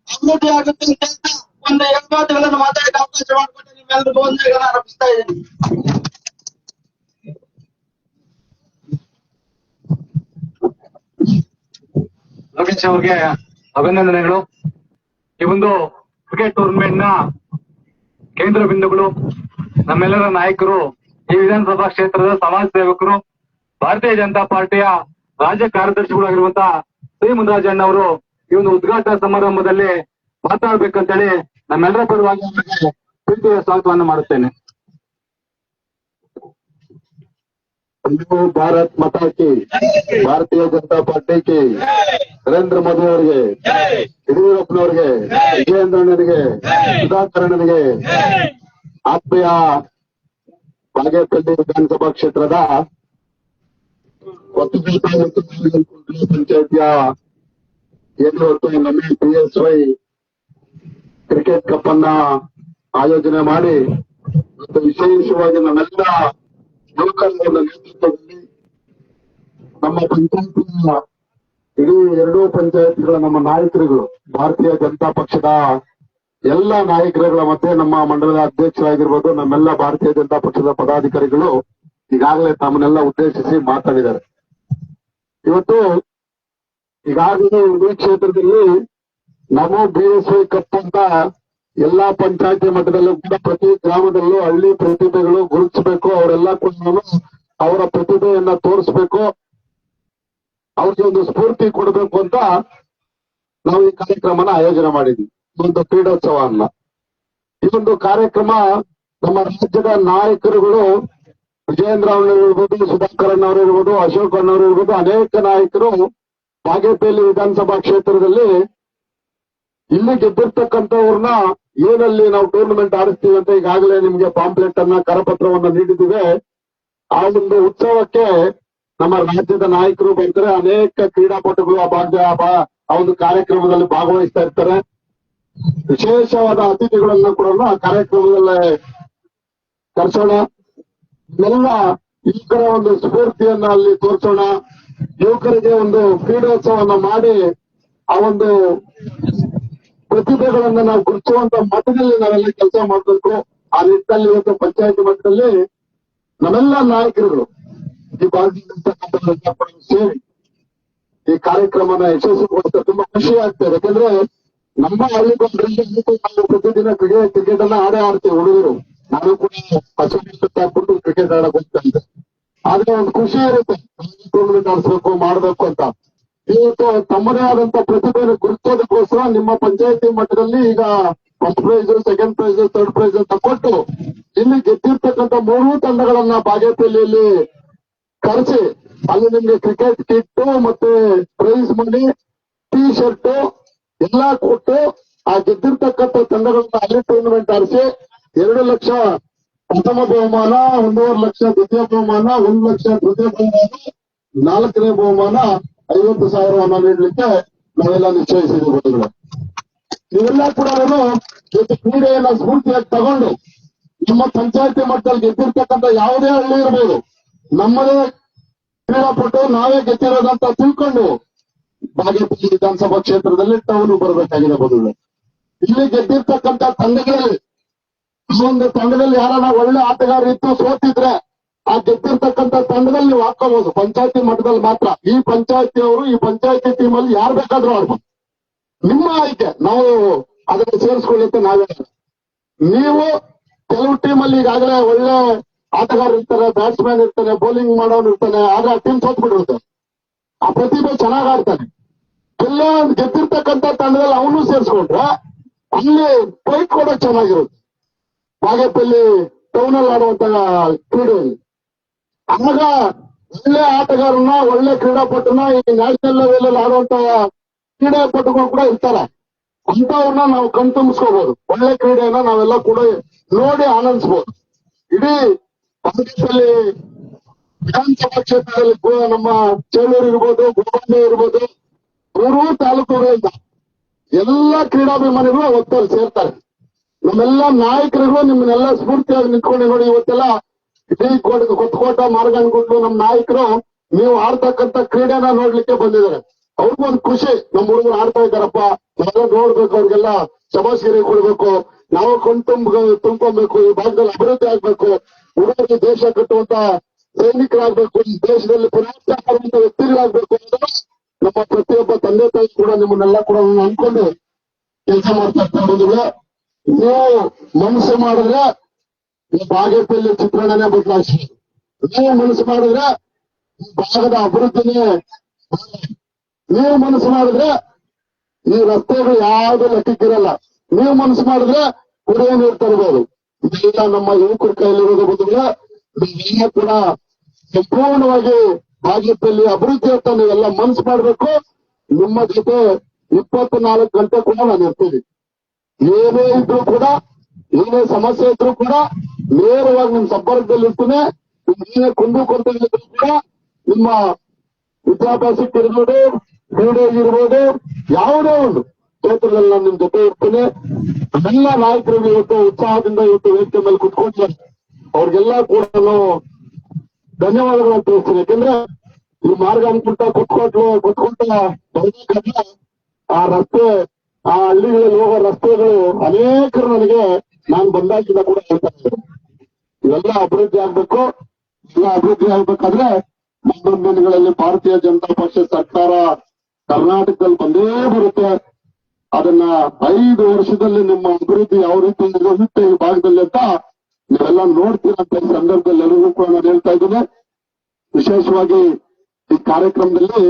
ಅಭಿವೃದ್ಧಿ ಆಗುತ್ತೆ ಅಂತ ಒಂದು 2 ಮಾತುಗಳನ್ನು ಮಾತಾಡಕ್ಕೆ ಅವಕಾಶ ಮಾಡಿಕೊಟ್ಟು ನಿಮ್ಮೆಲ್ಲರಿಗೂ ವಂದನೆಗಳನ್ನ ಅರ್ಪಿಸ್ತಾ ಇದ್ದೀನಿ. ಲೋಕೇಶ್ ಅವ್ರಿಗೆ ಅಭಿನಂದನೆಗಳು. ಈ ಒಂದು ಕ್ರಿಕೆಟ್ ಟೂರ್ನಮೆಂಟ್ ನ ಕೇಂದ್ರ ಬಿಂದುಗಳು ನಮ್ಮೆಲ್ಲರ ನಾಯಕರು, ಈ ವಿಧಾನಸಭಾ ಕ್ಷೇತ್ರದ ಸಮಾಜ ಸೇವಕರು, ಭಾರತೀಯ ಜನತಾ ಪಾರ್ಟಿಯ ರಾಜ್ಯ ಕಾರ್ಯದರ್ಶಿಗಳಾಗಿರುವಂತಹ ಶ್ರೀ ಮುನ್ರಾಜಣ್ಣ ಅವರು ಈ ಒಂದು ಉದ್ಘಾಟನಾ ಸಮಾರಂಭದಲ್ಲಿ ಮಾತಾಡ್ಬೇಕಂತೇಳಿ ನಮ್ಮೆಲ್ಲರ ಪರವಾಗಿ ಅವರಿಗೆ ಪ್ರೀತಿಯ ಸ್ವಾಗತವನ್ನು ಮಾಡುತ್ತೇನೆ. ಭಾರತ್ ಮಾತಾ ಕಿ, ಭಾರತೀಯ ಜನತಾ ಪಾರ್ಟಿ ಕಿ, ನರೇಂದ್ರ ಮೋದಿ ಅವರಿಗೆ, ಯಡಿಯೂರಪ್ಪನವರಿಗೆ, ವಿಜಯೇಂದ್ರಣ್ಣನಿಗೆ, ಸುಧಾಕರಣ್ಣನಿಗೆ, ಆತ್ಮೀಯ ಬಾಗೇಪಲ್ಲಿ ವಿಧಾನಸಭಾ ಕ್ಷೇತ್ರದ ಪಂಚಾಯತಿಯ ಏನು ನಮ್ಮ PSY ಕ್ರಿಕೆಟ್ ಕಪ್ ಅನ್ನ ಆಯೋಜನೆ ಮಾಡಿ ಮತ್ತು ವಿಶೇಷವಾಗಿ ನಮ್ಮೆಲ್ಲ ಯುವಕರ ನೇತೃತ್ವದಲ್ಲಿ ನಮ್ಮ ಪಂಚಾಯತಿಯ ಇಡೀ 2 ಪಂಚಾಯತ್ಗಳ ನಮ್ಮ ನಾಯಕರುಗಳು, ಭಾರತೀಯ ಜನತಾ ಪಕ್ಷದ ಎಲ್ಲ ನಾಯಕರುಗಳ ಮತ್ತೆ ನಮ್ಮ ಮಂಡಲದ ಅಧ್ಯಕ್ಷರಾಗಿರ್ಬೋದು, ನಮ್ಮೆಲ್ಲ ಭಾರತೀಯ ಜನತಾ ಪಕ್ಷದ ಪದಾಧಿಕಾರಿಗಳು ಈಗಾಗಲೇ ತಮ್ಮನ್ನೆಲ್ಲ ಉದ್ದೇಶಿಸಿ ಮಾತಾಡಿದ್ದಾರೆ. ಇವತ್ತು ಈಗಾಗಲೇ ಈ ಕ್ಷೇತ್ರದಲ್ಲಿ ನಮ್ಮ BSY ಕಪ್ ಅಂತ ಎಲ್ಲಾ ಪಂಚಾಯತಿ ಮಟ್ಟದಲ್ಲೂ ಕೂಡ ಪ್ರತಿ ಗ್ರಾಮದಲ್ಲೂ ಹಳ್ಳಿ ಪ್ರತಿಭೆಗಳು ಗುರುತಿಸಬೇಕು. ಅವರೆಲ್ಲ ಕೂಡ ಅವರ ಪ್ರತಿಭೆಯನ್ನ ತೋರಿಸ್ಬೇಕು, ಅವ್ರಿಗೆ ಒಂದು ಸ್ಫೂರ್ತಿ ಕೊಡಬೇಕು ಅಂತ ನಾವು ಈ ಕಾರ್ಯಕ್ರಮನ ಆಯೋಜನೆ ಮಾಡಿದ್ವಿ. ಒಂದು ಕ್ರೀಡೋತ್ಸವ ಅಲ್ಲ, ಈ ಒಂದು ಕಾರ್ಯಕ್ರಮ ನಮ್ಮ ರಾಜ್ಯದ ನಾಯಕರುಗಳು ವಿಜಯೇಂದ್ರ ಅವರಿರ್ಬೋದು, ಸುಧಾಕರಣ್ಣ ಅವರಿರ್ಬೋದು, ಅಶೋಕ್ ಅಣ್ಣವರಿರ್ಬೋದು, ಅನೇಕ ನಾಯಕರು ಬಾಗೇಪಲ್ಲಿ ವಿಧಾನಸಭಾ ಕ್ಷೇತ್ರದಲ್ಲಿ ಇಲ್ಲಿ ಗೆದ್ದಿರ್ತಕ್ಕಂಥವ್ರನ್ನ ಏನಲ್ಲಿ ನಾವು ಟೂರ್ನಮೆಂಟ್ ಆಡಿಸ್ತೀವಿ ಅಂತ ಈಗಾಗಲೇ ನಿಮ್ಗೆ ಪಾಂಪ್ಲೆಟ್ ಅನ್ನ ಕರಪತ್ರವನ್ನ ನೀಡಿದ್ದೀವಿ. ಆ ಒಂದು ಉತ್ಸವಕ್ಕೆ ನಮ್ಮ ರಾಜ್ಯದ ನಾಯಕರು ಬರ್ತಾರೆ, ಅನೇಕ ಕ್ರೀಡಾಪಟುಗಳು ಆ ಒಂದು ಕಾರ್ಯಕ್ರಮದಲ್ಲಿ ಭಾಗವಹಿಸ್ತಾ ಇರ್ತಾರೆ. ವಿಶೇಷವಾದ ಅತಿಥಿಗಳನ್ನ ಕೂಡ ಆ ಕಾರ್ಯಕ್ರಮದಲ್ಲೇ ಕರ್ಸೋಣ. ಎಲ್ಲ ಯುವಕರ ಒಂದು ಸ್ಫೂರ್ತಿಯನ್ನ ಅಲ್ಲಿ ತೋರಿಸೋಣ. ಯುವಕರಿಗೆ ಒಂದು ಕ್ರೀಡೋತ್ಸವನ್ನ ಮಾಡಿ ಆ ಒಂದು ಪ್ರತಿಭೆಗಳನ್ನ ನಾವು ಗುರುತಿಸುವಂತ ಮಟ್ಟದಲ್ಲಿ ನಾವೆಲ್ಲ ಕೆಲಸ ಮಾಡಬೇಕು. ಆ ನಿಟ್ಟಿನಲ್ಲಿ ಇವತ್ತು ಪಂಚಾಯತಿ ಮಟ್ಟದಲ್ಲಿ ನಮ್ಮೆಲ್ಲ ನಾಯಕರುಗಳು ಈ ಭಾರತೀಯ ಸೇರಿ ಈ ಕಾರ್ಯಕ್ರಮನ ಯಶಸ್ವಿಗೊಳಿಸ್ತಾರೆ. ತುಂಬಾ ಖುಷಿ ಆಗ್ತದೆ. ಯಾಕಂದ್ರೆ ನಮ್ಮ ಹಳ್ಳಿ ನಾವು ಪ್ರತಿದಿನ ಕ್ರಿಕೆಟ್ ಅನ್ನ ಆಡ್ತೀವಿ. ಹುಡುಗರು ನಾನು ಕೂಡ ಹಾಕ್ಬಿಟ್ಟು ಕ್ರಿಕೆಟ್ ಆಡಕ್ ಹೋಗ್ತಂತೆ. ಆದ್ರೆ ಒಂದು ಖುಷಿ ಇರುತ್ತೆ, ಟೂರ್ನಮೆಂಟ್ ಆಡಿಸ್ಬೇಕು ಮಾಡ್ಬೇಕು ಅಂತ. ಇವತ್ತು ತಮ್ಮದೇ ಆದಂತ ಪ್ರತಿಭೆಯನ್ನು ಗುರುತಿಸೋದಕ್ಕೋಸ್ಕರ ನಿಮ್ಮ ಪಂಚಾಯತಿ ಮಟ್ಟದಲ್ಲಿ ಈಗ first prize, second prize, third prize ಅಂತ ಕೊಟ್ಟು ಇಲ್ಲಿ ಗೆದ್ದಿರ್ತಕ್ಕಂಥ 3 ತಂಡಗಳನ್ನ ಬಾಗೇಪಲ್ಲಿಯಲ್ಲಿ ಕರೆಸಿ ಅಲ್ಲಿ ನಿಮ್ಗೆ ಕ್ರಿಕೆಟ್ ಕಿಟ್ ಮತ್ತೆ ಪ್ರೈಸ್ ಮನಿ, ಟೀ ಶರ್ಟ್ ಎಲ್ಲಾ ಕೊಟ್ಟು ಆ ಗೆದ್ದಿರ್ತಕ್ಕಂಥ ತಂಡಗಳನ್ನ ಅಲ್ಲಿ ಟೂರ್ನಮೆಂಟ್ ಆಡಿಸಿ 2 ಲಕ್ಷ ಪ್ರಥಮ ಬಹುಮಾನ, 1.5 ಲಕ್ಷ ದ್ವಿತೀಯ ಬಹುಮಾನ, 1 ಲಕ್ಷ ತೃತೀಯ ಬಹುಮಾನ, 4ನೇ ಬಹುಮಾನ 50,000 ನೀಡಲಿಕ್ಕೆ ನಾವೆಲ್ಲ ನಿಶ್ಚಯಿಸಿದ್ದೀವಿ. ಇವೆಲ್ಲ ಕೂಡ ಕ್ರೀಡೆಯನ್ನ ಸ್ಫೂರ್ತಿಯಾಗಿ ತಗೊಂಡು ನಮ್ಮ ಪಂಚಾಯತಿ ಮಟ್ಟದಲ್ಲಿ ಗೆದ್ದಿರ್ತಕ್ಕಂಥ ಯಾವುದೇ ಹಳ್ಳಿ ಇರಬಹುದು, ನಮ್ಮದೇ ಕ್ರೀಡಾಪಟು ನಾವೇ ಗೆದ್ದಿರೋದಂತ ತಿಳ್ಕೊಂಡು ಬಾಗೇಪಲ್ಲಿ ವಿಧಾನಸಭಾ ಕ್ಷೇತ್ರದಲ್ಲಿ ಟೌನ್ ಬರಬೇಕಾಗಿದೆ. ಬದುಗಳು ಇಲ್ಲಿ ಗೆದ್ದಿರ್ತಕ್ಕಂಥ ತಂಡಗಳಲ್ಲಿ ಒಂದು ತಂಡದಲ್ಲಿ ಯಾರನ್ನ ಒಳ್ಳೆ ಆಟಗಾರ ಇತ್ತು ಸೋತಿದ್ರೆ ಆ ಗೆದ್ದಿರ್ತಕ್ಕಂಥ ತಂಡದಲ್ಲಿ ನೀವು ಹಾಕೋಬಹುದು. ಪಂಚಾಯತಿ ಮಟ್ಟದಲ್ಲಿ ಮಾತ್ರ. ಈ ಪಂಚಾಯತಿಯವರು ಈ ಪಂಚಾಯತಿ ಟೀಮ್ ಅಲ್ಲಿ ಯಾರು ಬೇಕಾದ್ರೂ ಆಡ್ಬೋದು, ನಿಮ್ಮ ಆಯ್ಕೆ. ನಾವು ಅದನ್ನು ಸೇರಿಸ್ಕೊಳ್ಳುತ್ತೆ ನಾವೇ. ನೀವು ಕೆಲವು ಟೀಮ್ ಅಲ್ಲಿ ಈಗಾಗಲೇ ಒಳ್ಳೆ ಆಟಗಾರ ಇರ್ತಾರೆ, ಬ್ಯಾಟ್ಸ್ಮನ್ ಇರ್ತಾನೆ, ಬೌಲಿಂಗ್ ಮಾಡೋನು ಇರ್ತಾನೆ, ಆಗ ಆ ಟೀಮ್ ಸೋತ್ಬಿಟ್ಟಿರುತ್ತೆ. ಆ ಪ್ರತಿಭೆ ಚೆನ್ನಾಗ್ ಆಡ್ತಾನೆ. ಎಲ್ಲ ಗೆದ್ದಿರ್ತಕ್ಕಂಥ ತಂಡದಲ್ಲಿ ಅವನು ಸೇರಿಸ್ಕೊಂಡ್ರೆ ಅಲ್ಲಿ ಫೈಟ್ ಕೂಡ ಚೆನ್ನಾಗಿರುತ್ತೆ. ಬಾಗೇಪಲ್ಲಿ ಟೌನ್ ಅಲ್ಲಿ ಆಡುವಂತ ಕ್ರೀಡೆಯಲ್ಲಿ ಆಗ ಒಳ್ಳೆ ಆಟಗಾರನ, ಒಳ್ಳೆ ಕ್ರೀಡಾಪಟುನ ಈ ನ್ಯಾಷನಲ್ ಲೆವೆಲ್ ಅಲ್ಲಿ ಆಡುವಂತ ಕ್ರೀಡಾಪಟುಗಳು ಕೂಡ ಇರ್ತಾರೆ. ಅಂತವ್ರನ್ನ ನಾವು ಕಣ್ತುಂಬಿಸ್ಕೋಬಹುದು. ಒಳ್ಳೆ ಕ್ರೀಡೆಯನ್ನ ನಾವೆಲ್ಲ ಕೂಡ ನೋಡಿ ಆನಂದಿಸಬಹುದು. ಇಡೀ ಬಾಗೇಪಲ್ಲಿ ವಿಧಾನಸಭಾ ಕ್ಷೇತ್ರದಲ್ಲಿ ನಮ್ಮ ಚೇಳೂರು ಇರ್ಬೋದು, ಗುಲ್ಬರ್ಗ ಇರ್ಬೋದು, 3 ತಾಲೂಕುಗಳಿಂದ ಎಲ್ಲ ಕ್ರೀಡಾಭಿಮಾನಿಗಳು ಅವತ್ತಲ್ಲಿ ಸೇರ್ತಾರೆ. ನಮ್ಮೆಲ್ಲ ನಾಯಕರುಗಳು ನಿಮ್ಮನ್ನೆಲ್ಲ ಸ್ಫೂರ್ತಿಯಾಗಿ ನಿಂತ್ಕೊಂಡು ನೋಡಿ. ಇವತ್ತೆಲ್ಲ ಇಡೀ ಕೊತ್ತಕೋಟ ಮಾರ್ಗಂಡ್ಗುಡ್ಲು ನಮ್ಮ ನಾಯಕರು ನೀವು ಆಡ್ತಕ್ಕಂಥ ಕ್ರೀಡೆನ ನೋಡ್ಲಿಕ್ಕೆ ಬಂದಿದ್ದಾರೆ. ಅವ್ರಿಗೂ ಒಂದು ಖುಷಿ, ನಮ್ಮ ಹುಡುಗರು ಆಡ್ತಾ ಇದ್ದಾರಪ್ಪ, ನಾವೆಲ್ಲ ನೋಡ್ಬೇಕು, ಅವ್ರಿಗೆಲ್ಲ ಶಬಾಸ್ಗಿರಿ ಕೊಡ್ಬೇಕು, ನಾವು ತುಂಬ್ಕೊಬೇಕು, ಈ ಭಾಗದಲ್ಲಿ ಅಭಿವೃದ್ಧಿ ಆಗ್ಬೇಕು, ಹುಡುಗರಿಗೆ ದೇಶ ಕಟ್ಟುವಂತ ಸೈನಿಕರಾಗ್ಬೇಕು, ಈ ದೇಶದಲ್ಲಿ ಪುನರುತ್ಥಾನ ಮಾಡುವಂತ ವ್ಯಕ್ತಿಗಳಾಗ್ಬೇಕು ಅನ್ನೋದನ್ನ ನಮ್ಮ ಪ್ರತಿಯೊಬ್ಬ ತಂದೆ ತಾಯಿ ಕೂಡ ನಿಮ್ಮನ್ನೆಲ್ಲ ಕೂಡ ಅನ್ಕೊಂಡು ಕೆಲಸ ಮಾಡ್ತಾ ಇರ್ತಾರೆ. ನೀವು ಮನಸ್ಸು ಮಾಡಿದ್ರೆ ಈ ಬಾಗೇಪಲ್ಲಿ ಚಿತ್ರಣನೇ ಬದಲಾಯಿಸಿ, ನೀವು ಮನಸ್ಸು ಮಾಡಿದ್ರೆ ಈ ಭಾಗದ ಅಭಿವೃದ್ಧಿನೇ, ನೀವು ಮನಸ್ಸು ಮಾಡಿದ್ರೆ ಈ ರಸ್ತೆಗಳು ಯಾವ್ದು ಲೆಕ್ಕಕ್ಕಿರಲ್ಲ, ನೀವು ಮನಸ್ಸು ಮಾಡಿದ್ರೆ ಕುಡಿಯೋ ನೀರು ತರಬಹುದು. ಇದೆಲ್ಲ ನಮ್ಮ ಯುವಕರ ಕೈಲಿರೋದು ಬದಲು ನೀವೆಲ್ಲ ಕೂಡ ಸಂಪೂರ್ಣವಾಗಿ ಬಾಗೇಪಲ್ಲಿ ಅಭಿವೃದ್ಧಿ ಅಂತ ನೀವೆಲ್ಲ ಮನಸ್ಸು ಮಾಡ್ಬೇಕು. ನಿಮ್ಮ ಜೊತೆ 24 ಗಂಟೆ ಕೂಡ ನಾನು ಇರ್ತೀನಿ. ಏನೇ ಇದ್ರು ಕೂಡ, ಏನೇ ಸಮಸ್ಯೆ ಇದ್ರು ಕೂಡ ನೇರವಾಗಿ ನಿಮ್ ಸಂಪರ್ಕದಲ್ಲಿ ಇರ್ತೀನಿ. ಏನೇ ಕುಂದುಕೊರತೆ ಇದ್ರು ಕೂಡ ನಿಮ್ಮ ವಿದ್ಯಾಭ್ಯಾಸಕ್ಕಿರ್ಬೋದು, ಕ್ರೀಡೆಗಿರ್ಬೋದು, ಯಾವುದೇ ಒಂದು ಕ್ಷೇತ್ರದಲ್ಲಿ ನಾನು ನಿಮ್ ಜೊತೆ ಇರ್ತೀನಿ. ಎಲ್ಲ ನಾಯಕರಿಗೆ ಇವತ್ತು ಉತ್ಸಾಹದಿಂದ ಇವತ್ತು ವೇದಿಕೆ ಮೇಲೆ ಕುತ್ಕೊಂಡಿದ್ದಾರೆ. ಅವ್ರಿಗೆಲ್ಲ ಕೂಡ ನಾನು ಧನ್ಯವಾದಗಳನ್ನು ತಿಳಿಸ್ತೀನಿ. ಯಾಕಂದ್ರೆ ಈ ಮಾರ್ಗ ಅನ್ಕೊಂತ ಕುತ್ಕೊಂಡ ಆ ರಸ್ತೆ, ಆ ಹಳ್ಳಿಗಳಲ್ಲಿ ಹೋಗೋ ರಸ್ತೆಗಳು ಅನೇಕರು ನನಗೆ ನಾನು ಬಂದಾಗಿಂದ ಕೂಡ ಹೇಳ್ತಾ ಇದ್ದಾರೆ, ಇವೆಲ್ಲ ಅಭಿವೃದ್ಧಿ ಆಗ್ಬೇಕು. ಎಲ್ಲ ಅಭಿವೃದ್ಧಿ ಆಗ್ಬೇಕಾದ್ರೆ ಮುಂದೊಂದು ದಿನಗಳಲ್ಲಿ ಭಾರತೀಯ ಜನತಾ ಪಕ್ಷ ಸರ್ಕಾರ ಕರ್ನಾಟಕದಲ್ಲಿ ಬಂದೇ ಬರುತ್ತೆ. ಅದನ್ನ 5 ವರ್ಷದಲ್ಲಿ ನಿಮ್ಮ ಅಭಿವೃದ್ಧಿ ಯಾವ ರೀತಿ ಇರುತ್ತೆ ಈ ಭಾಗದಲ್ಲಿ ಅಂತ ನೀವೆಲ್ಲ ನೋಡ್ತೀರಂತ ಈ ಸಂದರ್ಭದಲ್ಲಿ ಎಲ್ಲರಿಗೂ ಕೂಡ ನಾನು ಹೇಳ್ತಾ ಇದ್ದೀನಿ. ವಿಶೇಷವಾಗಿ ಈ ಕಾರ್ಯಕ್ರಮದಲ್ಲಿ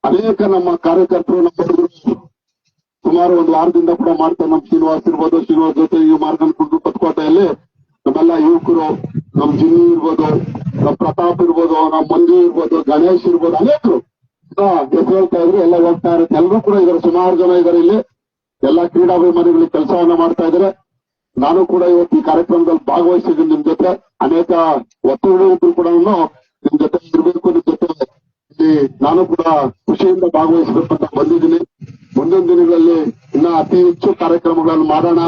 ಅನೇಕ ನಮ್ಮ ಕಾರ್ಯಕರ್ತರು, ನಮ್ಮ ಹುಡುಗರು ಸುಮಾರು ಒಂದು ವಾರದಿಂದ ಕೂಡ ಮಾಡ್ತಾರೆ. ನಮ್ಮ ಶ್ರೀನಿವಾಸ್ ಜೊತೆ ಈ ಮಾರ್ಗಂಡ್ಗುಡ್ಲು ಕೊತ್ತಕೋಟೆಯಲ್ಲಿ ನಮ್ಮೆಲ್ಲ ಯುವಕರು, ನಮ್ ಜಿನ್ನಿ ಇರ್ಬೋದು, ನಮ್ ಪ್ರತಾಪ್ ಇರ್ಬೋದು, ನಮ್ ಮಂಜು ಇರ್ಬೋದು, ಗಣೇಶ್ ಇರ್ಬೋದು, ಅನೇಕರು ಹೆಸರು ಹೇಳ್ತಾ ಇದ್ರು. ಎಲ್ಲ ಹೋಗ್ತಾ ಇರುತ್ತೆ, ಎಲ್ಲರೂ ಕೂಡ ಇದಾರೆ, ಸುಮಾರು ಜನ ಇದಾರೆ ಇಲ್ಲಿ. ಎಲ್ಲ ಕ್ರೀಡಾಭಿಮಾನಿಗಳಿಗೆ ಕೆಲಸವನ್ನ ಮಾಡ್ತಾ ಇದ್ದಾರೆ. ನಾನು ಕೂಡ ಇವತ್ತು ಈ ಕಾರ್ಯಕ್ರಮದಲ್ಲಿ ಭಾಗವಹಿಸಿದ್ದೀನಿ. ನಿಮ್ ಜೊತೆ ಅನೇಕ ಒತ್ತಡಗಳು ಕೂಡ ನಿಮ್ ಜೊತೆ ಇರಬೇಕು, ನಿಮ್ ಜೊತೆ ಇಲ್ಲಿ ನಾನು ಕೂಡ ಖುಷಿಯಿಂದ ಭಾಗವಹಿಸಬೇಕು ಅಂತ ಬಂದಿದ್ದೀನಿ. ಮುಂದಿನ ದಿನಗಳಲ್ಲಿ ಇನ್ನ ಅತಿ ಹೆಚ್ಚು ಕಾರ್ಯಕ್ರಮಗಳನ್ನು ಮಾಡೋಣ.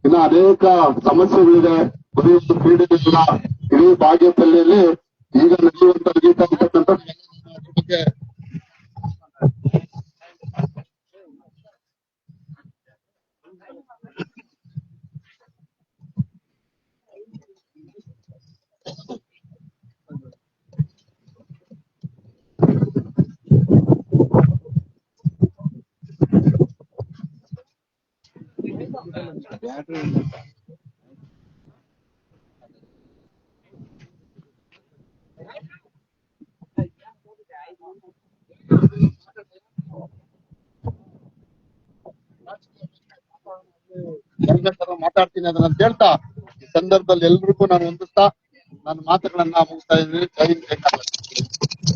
ಇನ್ನ ಅನೇಕ ಸಮಸ್ಯೆಗಳಿದೆ, ಬರೀ ಕ್ರೀಡೆಗಳಿಲ್ಲ. ಇಡೀ ಬಾಗೇಪಲ್ಲಿಯಲ್ಲಿ ಈಗ ನಡೆಯುವಂತ ನಡೀತಾ ಇರ್ತಕ್ಕಂಥ ಬಗ್ಗೆ ಮಾತಾಡ್ತೀನಿ ಅದನ್ನ ಹೇಳ್ತಾ ಈ ಸಂದರ್ಭದಲ್ಲಿ ಎಲ್ರಿಗೂ ನಾನು ಹೊಂದಿಸ್ತಾ ನನ್ನ ಮಾತುಗಳನ್ನ ಮುಗಿಸ್ತಾ ಇದ್ದೀನಿ. ಜೈ ಹಿಂದ್, ಜೈ ಕರ್ನಾಟಕ.